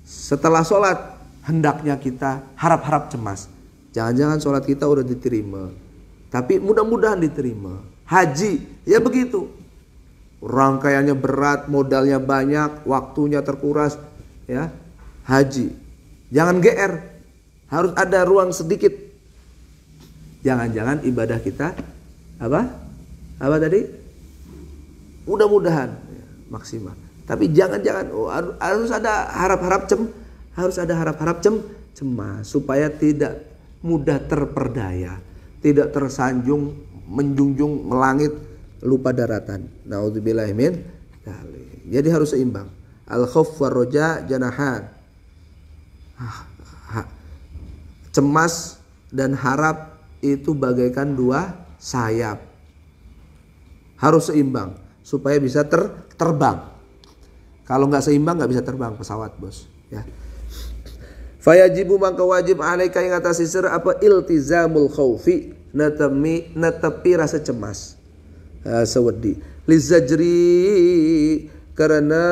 setelah sholat hendaknya kita harap-harap cemas. Jangan-jangan sholat kita udah diterima, tapi mudah-mudahan diterima. Haji, ya begitu. Rangkaiannya berat, modalnya banyak, waktunya terkuras. Ya, haji, jangan GR, harus ada ruang sedikit. Jangan-jangan ibadah kita apa tadi? Mudah-mudahan ya, maksimal. Tapi jangan-jangan harus ada harap-harap cemas supaya tidak mudah terperdaya, tidak tersanjung, menjunjung melangit, lupa daratan. Naudzubillahi min dzalik. Jadi harus seimbang. Al khauf war roja janahan. Cemas dan harap itu bagaikan dua sayap. Harus seimbang supaya bisa terbang. Kalau nggak seimbang nggak bisa terbang pesawat, bos. Ya. Fayajibu maka wajib alaika yang atas sir apa iltizamul khaufi, netepi rasa cemas, sewedi. Lizajri karena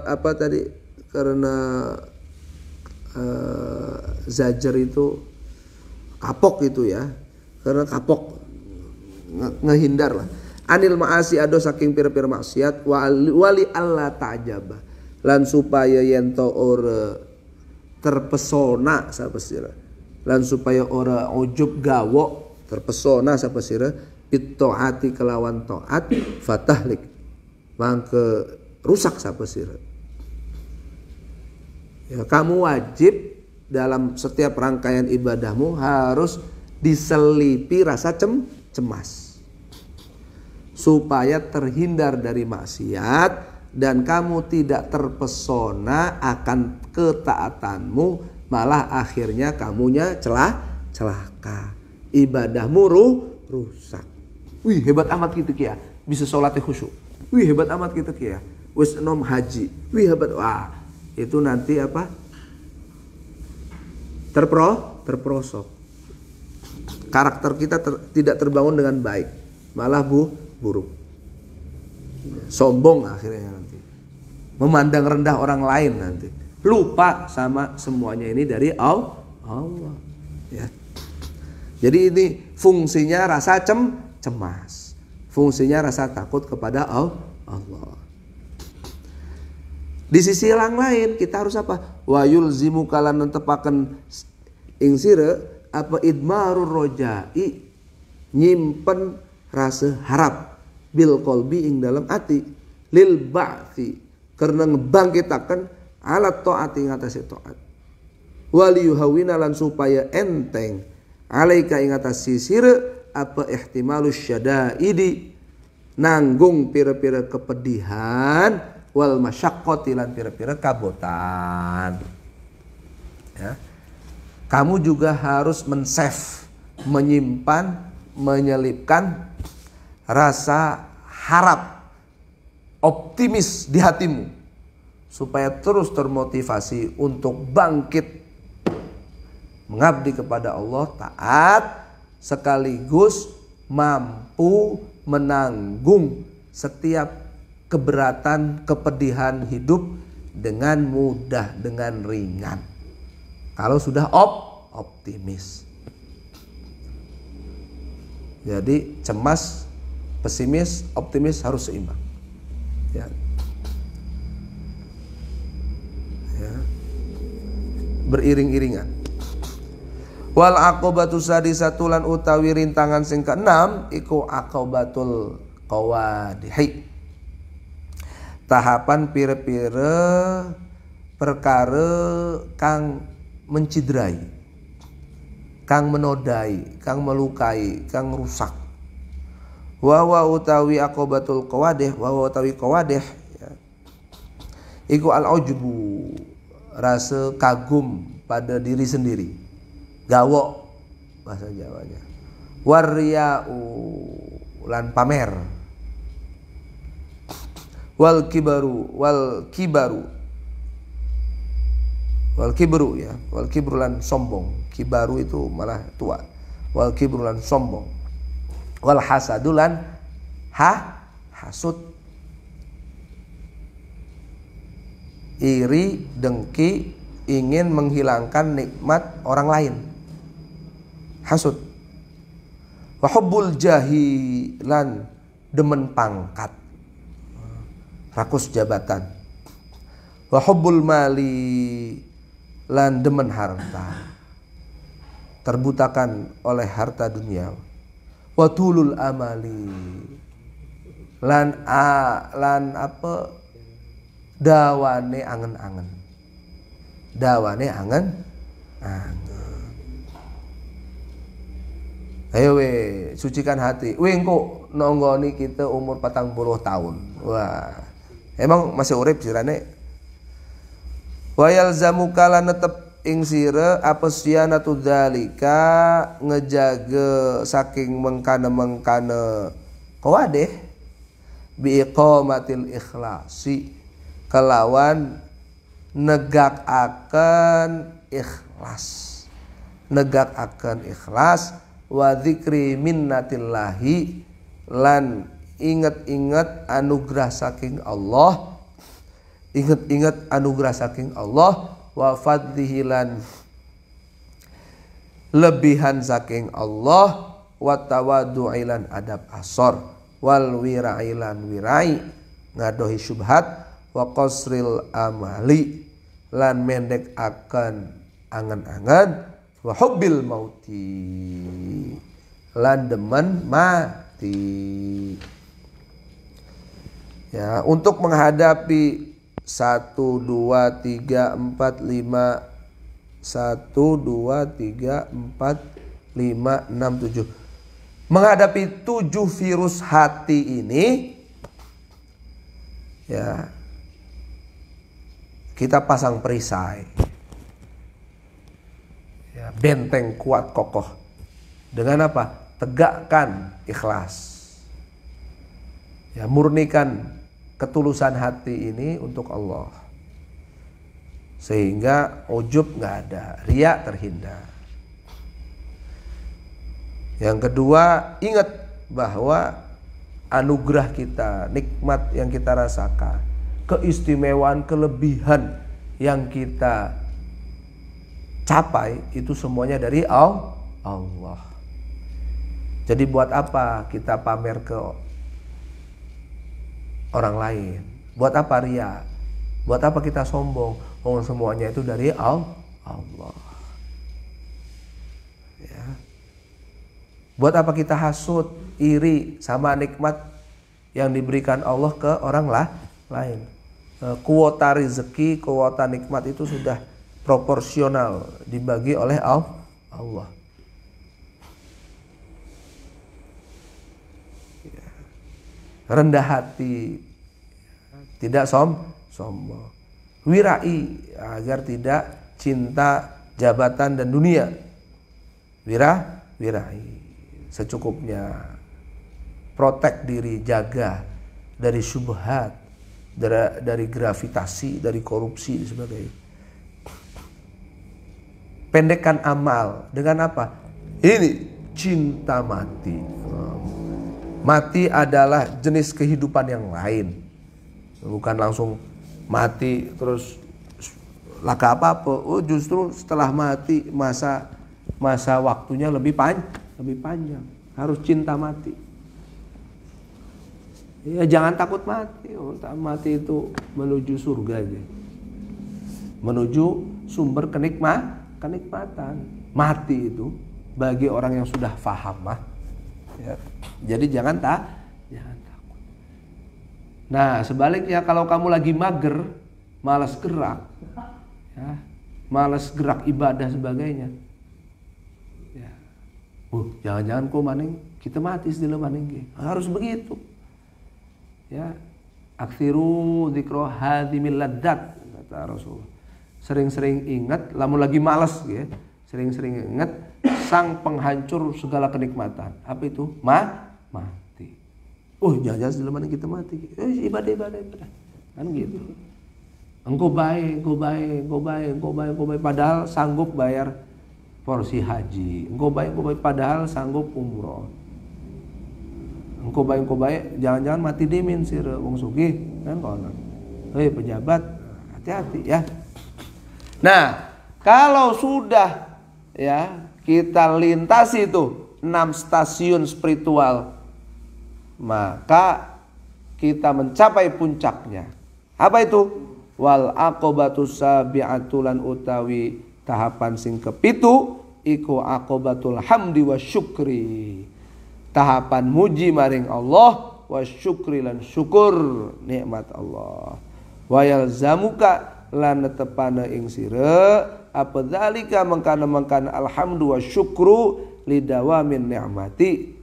apa tadi? Karena zajar itu kapok itu ya. Karena kapok ngehindar lah. Anil ma'asi ado saking pira-pira maksiat wali Allah ta'jaba lan supaya yento ora terpesona sapa sira lan supaya ora ujub gawo terpesona sapa sira bittaati kelawan taat fatahlik mangke rusak sapa sira. Ya, kamu wajib dalam setiap rangkaian ibadahmu harus diselipi rasa cemas supaya terhindar dari maksiat dan kamu tidak terpesona akan ketaatanmu, malah akhirnya kamunya celaka, ibadahmu rusak. Wih, hebat amat gitu kia, bisa sholatnya khusyuk. Wih, hebat amat gitu kia, wis enom haji. Wih, hebat. Wah, itu nanti apa? Terperosok. Karakter kita tidak terbangun dengan baik, malah buruk. Sombong akhirnya nanti. Memandang rendah orang lain nanti. Lupa sama semuanya ini dari Allah. Ya. Jadi ini fungsinya rasa cemas. Fungsinya rasa takut kepada Allah. Di sisi yang lain kita harus apa? Wa yulzimu kalan netepaken ing sira apa idmarur rojai, nyimpen rasa harap bil qalbi ing dalam ati lil ba'thi karena ngebangkitakan alat taati ing atase taat wali yuhawina lan supaya enteng alaika ing atase sira apa ihtimalus syadaidi nanggung pira-pira kepedihan wal masyaqqati lan pira-pira kabotan. Ya. Kamu juga harus men-save, menyimpan, menyelipkan rasa harap, optimis di hatimu supaya terus termotivasi untuk bangkit mengabdi kepada Allah, taat sekaligus mampu menanggung setiap keberatan, kepedihan hidup dengan mudah, dengan ringan. Kalau sudah optimis. Jadi cemas, pesimis, optimis harus seimbang. Ya. Ya. Beriring-iringan. Wal aqobatu sadisatu lan utawi rintangan sing keenam iku aqobatul qawadihi. Tahapan pire-pire perkara kang mencidrai, kang menodai, kang melukai, kang rusak. Wa utawi aqobatul qawadih, wa utawi qawadih ya. Iku al-ujbu, rasa kagum pada diri sendiri. Gawok bahasa Jawanya. Warriya'u lan pamer. Wal kibaru Wal kibru ya, wal kibru lan sombong. Kibaru itu malah tua. Wal kibru lan sombong. Wal hasadu lan hasud. Iri, dengki, ingin menghilangkan nikmat orang lain. Hasud. Wa hubbul jahi lan demen pangkat. Rakus jabatan. Wa hubbul mali lan demen harta, terbutakan oleh harta dunia. Wa tulul amali lan apa dawane angen-angen. Dawane angen-angen. Ayo we, sucikan hati. We engko nonggoni kita umur 40 tahun. Wah. Emang masih urip sirane? Wa yalzamuka lan netep ing sira apa siyanatu dzalika ngejaga saking mengkana-mengkana qawadih bi iqamatil ikhlasi kelawan negakaken ikhlas. Negakaken ikhlas wa dzikri minnatillahi lan inget-inget anugerah saking Allah. Ingat-ingat anugerah saking Allah wa fadlihi lan lebihan saking Allah wa tawaddu'i lan adab asor wal wira'i lan wirai ngadohi syubhat wa qasril amali lan mendek akan angan-angan wa hubbil mauti lan demen mati. Ya, untuk menghadapi 1, 2, 3, 4, 5 1, 2, 3, 4, 5, 6, 7 menghadapi 7 virus hati ini ya kita pasang perisai ya, benteng kuat kokoh dengan apa? Tegakkan ikhlas ya, murnikan ketulusan hati ini untuk Allah sehingga ujub nggak ada, riya terhindar. Yang kedua, ingat bahwa anugerah kita, nikmat yang kita rasakan, keistimewaan, kelebihan yang kita capai itu semuanya dari Allah. Jadi buat apa kita pamer ke orang lain? Buat apa ria? Buat apa kita sombong? Oh, semuanya itu dari Allah. Ya. Buat apa kita hasud, iri sama nikmat yang diberikan Allah ke orang lain? Kuota rezeki, kuota nikmat itu sudah proporsional dibagi oleh Allah. Rendah hati, tidak sombong. Wirai, agar tidak cinta jabatan dan dunia. Wirai, secukupnya. Protek diri, jaga dari syubhat, dari gravitasi, dari korupsi dan sebagainya. Pendekkan amal dengan apa? Ini cinta mati. Mati adalah jenis kehidupan yang lain. Bukan langsung mati terus laka apa-apa. Oh, justru setelah mati masa waktunya lebih panjang. Harus cinta mati. Ya, jangan takut mati. Oh, mati itu menuju surga aja. Menuju sumber kenikmatan. Mati itu bagi orang yang sudah faham ya. Jadi jangan takut. Nah, sebaliknya kalau kamu lagi mager, malas gerak, ya, malas gerak ibadah sebagainya, ya, jangan-jangan kok maning kita mati sedih maning, harus begitu, ya, aksiru dzikra hadimil ladzat kata Rasulullah. Sering-sering ingat, lamun lagi malas, ya, sering-sering ingat sang penghancur segala kenikmatan. Apa itu? Mati. Oh, jangan-jangan selama kita mati. Ibadah. Kan gitu. engkau baik, padahal sanggup bayar porsi haji. Engkau baik, padahal sanggup umroh. Engkau baik, jangan-jangan mati dimin sih wong sugih kan konon. Hei pejabat, hati-hati ya. Nah, kalau sudah ya kita lintasi itu 6 stasiun spiritual, maka kita mencapai puncaknya. Apa itu? Wal aqobatus sabi'atulan utawi tahapan sing kepitu iku aqobatul hamdi wa syukri. Tahapan muji maring Allah wa syukri lan syukur nikmat Allah. Wa yalzamuka lan netepana ing sira apa dzalika mangkana alhamdu wa syukru lidawamin ni'mati.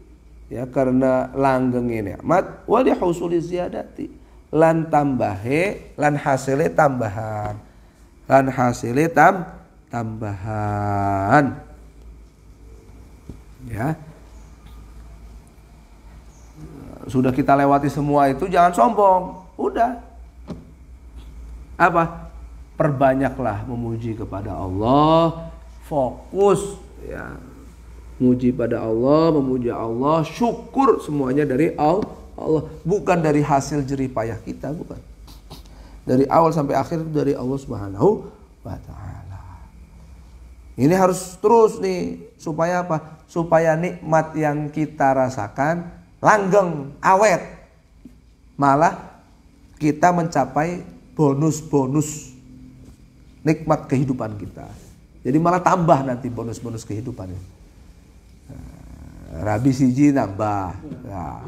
Ya karena langgenge nikmat wa li husuli ziyadati. Lan tambahe lan hasile tambahan ya. Sudah kita lewati semua itu, jangan sombong. Udah apa, perbanyaklah memuji kepada Allah, fokus ya muji pada Allah, memuji Allah, syukur semuanya dari Allah, bukan dari hasil jerih payah kita, bukan. Dari awal sampai akhir dari Allah Subhanahu wa taala. Ini harus terus nih, supaya apa? Supaya nikmat yang kita rasakan langgeng, awet. Malah kita mencapai bonus-bonus nikmat kehidupan kita. Jadi malah tambah nanti bonus-bonus kehidupannya. Rabi siji nambah. Nah.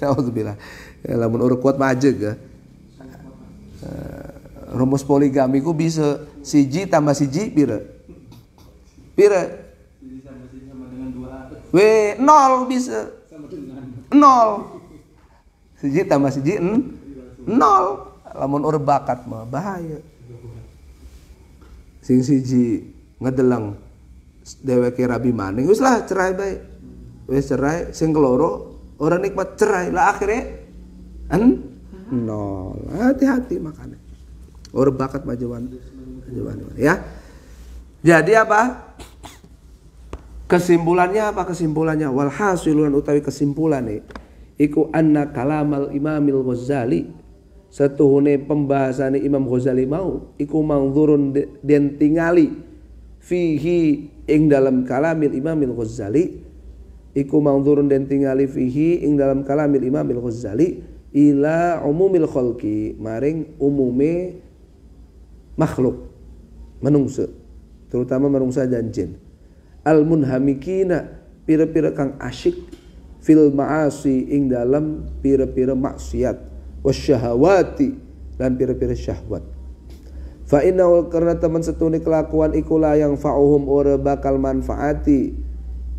Alhamdulillah. Lamun urut kuat majeg ya. Rumus poligami ku bisa siji tambah siji pira? Siji tambah siji sama dengan 2. Nol bisa. Nol. Siji tambah siji nol. Lamun urut bakat mah bahaya. Sing siji ngedelang dheweke rabi maning wis lah cerai bae. Wis cerai sing keloro ora nikmat cerai lah akhirnya nol. Hati-hati makanya. Ora bakat majuan ya. Jadi apa? Kesimpulannya apa? Kesimpulannya wal hasilun utawi kesimpulane iku anna kalamal Imamil Ghazali setuhune pembahasane Imam Ghazali mau iku mangzurun den tingali fihi ing dalam kalamil Imamil Ghazali iku mangzurun den tingali fihi ing dalam kalamil Imamil Ghazali ila umumil khalqi maring umume makhluk manungsa terutama manungsa dan jin al munhamikina pira-pira kang asyik fil ma'asi ing dalam pira-pira maksiat wasyahawati dan pira-pira syahwat. Fa innahu karena teman setune kelakuan ikulah yang fa'uhum ora bakal manfaati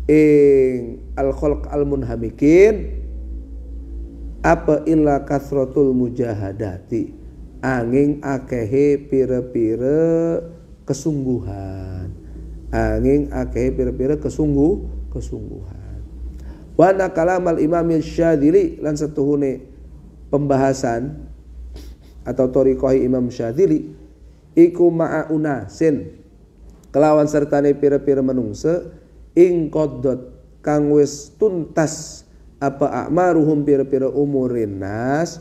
ing al khalq al munhamikin apa illa kasratul mujahadati angin akehe pira-pira kesungguhan kesungguhan wa nakalamal Imam Syadzili lan setuhune pembahasan atau thariqah Imam Syadzili iku ma'a unasin kelawan sertane pira-pira manungsa ing qaddot kang wis tuntas apa a'maruhum pira-pira umurin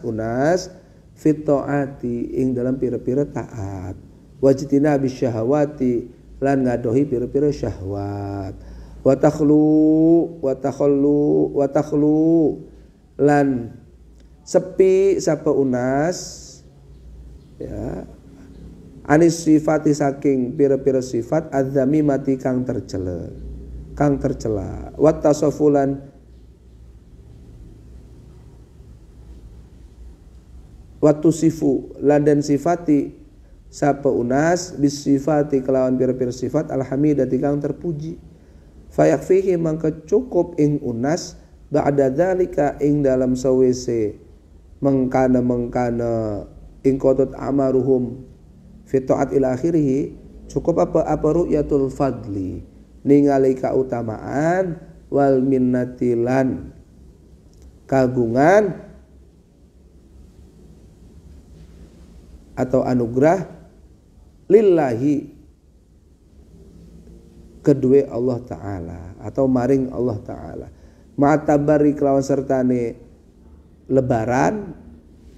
unas fit taati ing dalam pira-pira taat wajtina bisyahawati lan ngadohi pira-pira syahwat wa takhlu lan sepi sapa unas ya anis sifati saking pira-pira sifat adzamimati kang tercela wa tasafulan wa tusifu lan den sifati sapa unas bis sifati kelawan pira-pira sifat alhamidati kang terpuji fayakfihi mangka cukup ing unas ba'da dzalika ing dalam sawise mengkana ing qadot amaruhum fi ta'at ila akhirih cukup apa ru'yatul fadli ningali kautamaan wal minnatilan kagungan atau anugerah lillahi kedua Allah Ta'ala atau maring Allah Ta'ala ma'tabari kelawan sertane lebaran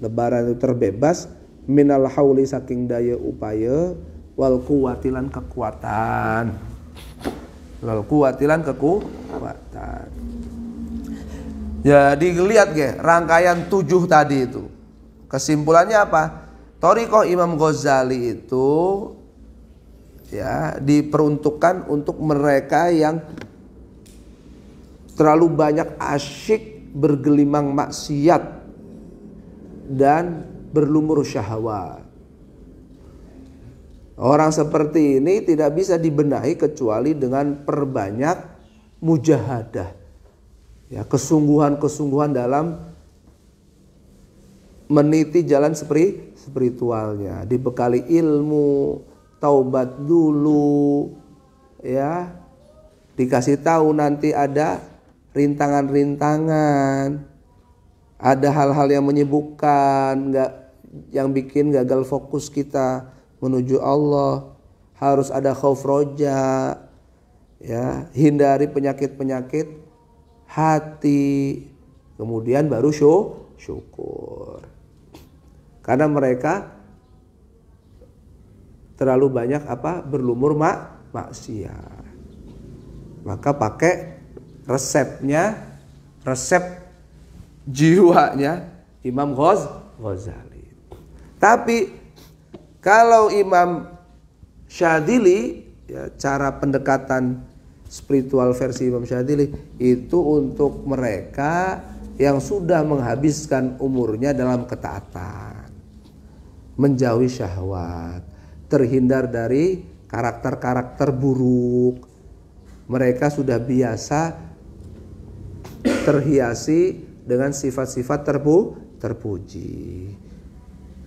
itu terbebas minal hauli saking daya upaya wal kuwatilan kekuatan jadi lihat rangkaian 7 tadi itu kesimpulannya apa? Thariqah Imam Ghazali itu ya diperuntukkan untuk mereka yang terlalu banyak asyik bergelimang maksiat dan berlumur syahwat. Orang seperti ini tidak bisa dibenahi kecuali dengan perbanyak mujahadah. Ya, kesungguhan-kesungguhan dalam meniti jalan spiritualnya, dibekali ilmu, taubat dulu, ya, dikasih tahu nanti ada rintangan-rintangan, ada hal-hal yang menyibukkan, yang bikin gagal fokus kita menuju Allah, harus ada khauf roja, ya, hindari penyakit-penyakit hati, kemudian baru syukur. Karena mereka terlalu banyak berlumur maksiat. Maka pakai resep jiwanya Imam Ghazali. Tapi kalau Imam Syadzili, ya, cara pendekatan spiritual versi Imam Syadzili itu untuk mereka yang sudah menghabiskan umurnya dalam ketaatan, menjauhi syahwat, terhindar dari karakter-karakter buruk. Mereka sudah biasa terhiasi dengan sifat-sifat terpuji.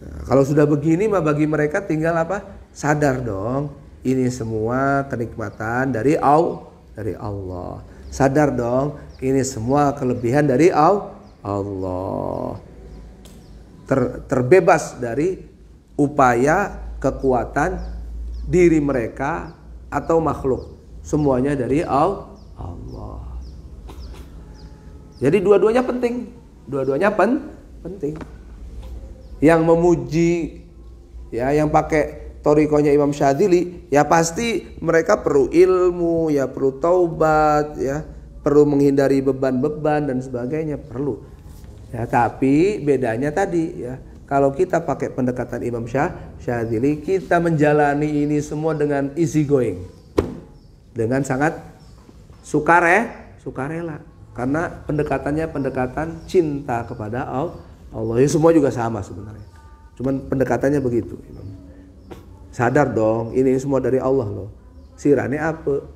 Nah, kalau sudah begini mah bagi mereka tinggal sadar dong, ini semua kenikmatan dari Allah. Sadar dong, ini semua kelebihan dari Allah. Terbebas dari upaya kekuatan diri mereka atau makhluk. Semuanya dari Allah. Jadi dua-duanya penting. Penting. Yang memuji, ya, yang pakai thariqahnya Imam Syadzili, ya pasti mereka perlu ilmu, ya perlu taubat, ya perlu menghindari beban-beban dan sebagainya, perlu. Ya, tapi bedanya tadi, ya, kalau kita pakai pendekatan Imam Syadzili, kita menjalani ini semua dengan easy going, dengan sangat sukarela, karena pendekatannya pendekatan cinta kepada Allah. Ya, semua juga sama sebenarnya, cuman pendekatannya begitu. Sadar dong, ini semua dari Allah loh. Sirane apa?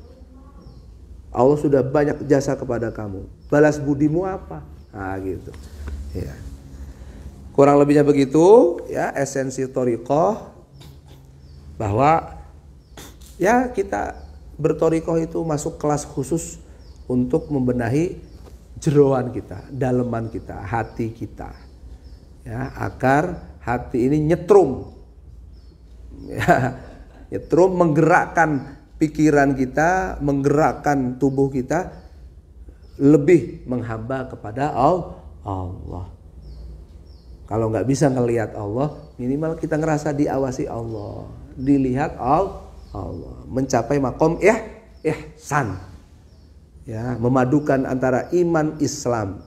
Allah sudah banyak jasa kepada kamu. Balas budimu apa? Nah, gitu. Ya. Kurang lebihnya begitu, ya, esensi thariqah, bahwa ya kita berthariqah itu masuk kelas khusus untuk membenahi jeroan kita, daleman kita, hati kita. Ya, agar hati ini nyetrum. Ya, nyetrum, menggerakkan pikiran kita, menggerakkan tubuh kita lebih menghamba kepada Allah. Kalau nggak bisa ngelihat Allah, minimal kita ngerasa diawasi Allah, dilihat Allah, mencapai makom ihsan, ya, memadukan antara iman Islam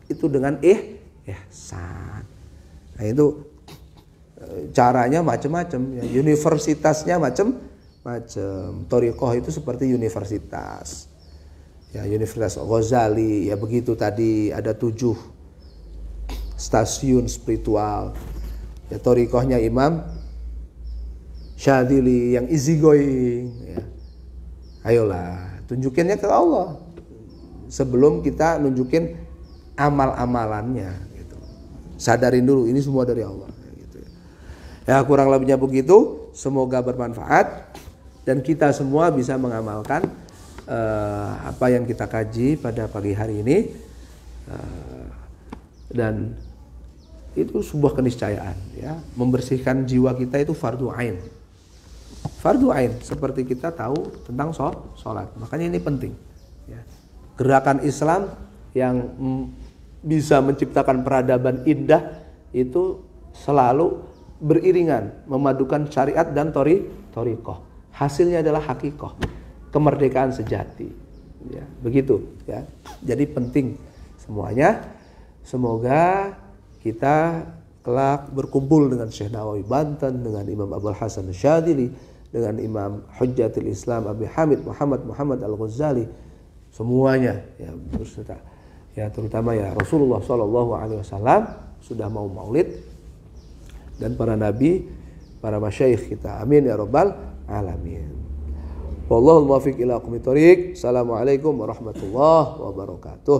itu dengan ihsan. Nah, itu caranya macam-macam, ya. Universitasnya macam-macam. Thariqah itu seperti universitas, ya, Universitas Ghazali, ya begitu tadi ada 7 stasiun spiritual. Ya, thariqahnya Imam Syadzili yang easy going, ya. Ayolah, tunjukinnya ke Allah sebelum kita nunjukin amal-amalannya, gitu. Sadarin dulu ini semua dari Allah, gitu. Ya, kurang lebihnya begitu. Semoga bermanfaat dan kita semua bisa mengamalkan apa yang kita kaji pada pagi hari ini, dan itu sebuah keniscayaan, ya. Membersihkan jiwa kita itu fardu ain. Fardu ain, seperti kita tahu tentang sholat. Makanya ini penting, ya. Gerakan Islam yang bisa menciptakan peradaban indah itu selalu beriringan, memadukan syariat dan thoriqah. Hasilnya adalah hakikoh, kemerdekaan sejati, ya. Begitu, ya. Jadi penting semuanya. Semoga kita kelak berkumpul dengan Syekh Nawawi Banten, dengan Imam Abul Hasan Syadzili, dengan Imam Hujjatul Islam Abi Hamid Muhammad Al-Ghazali, semuanya, ya, berserta, ya, terutama ya Rasulullah SAW sudah mau maulid, dan para nabi, para masyayikh kita. Amin ya rabbal alamin. Wallahul muwaffiq ila aqwamit thoriq. Assalamualaikum warahmatullahi wabarakatuh.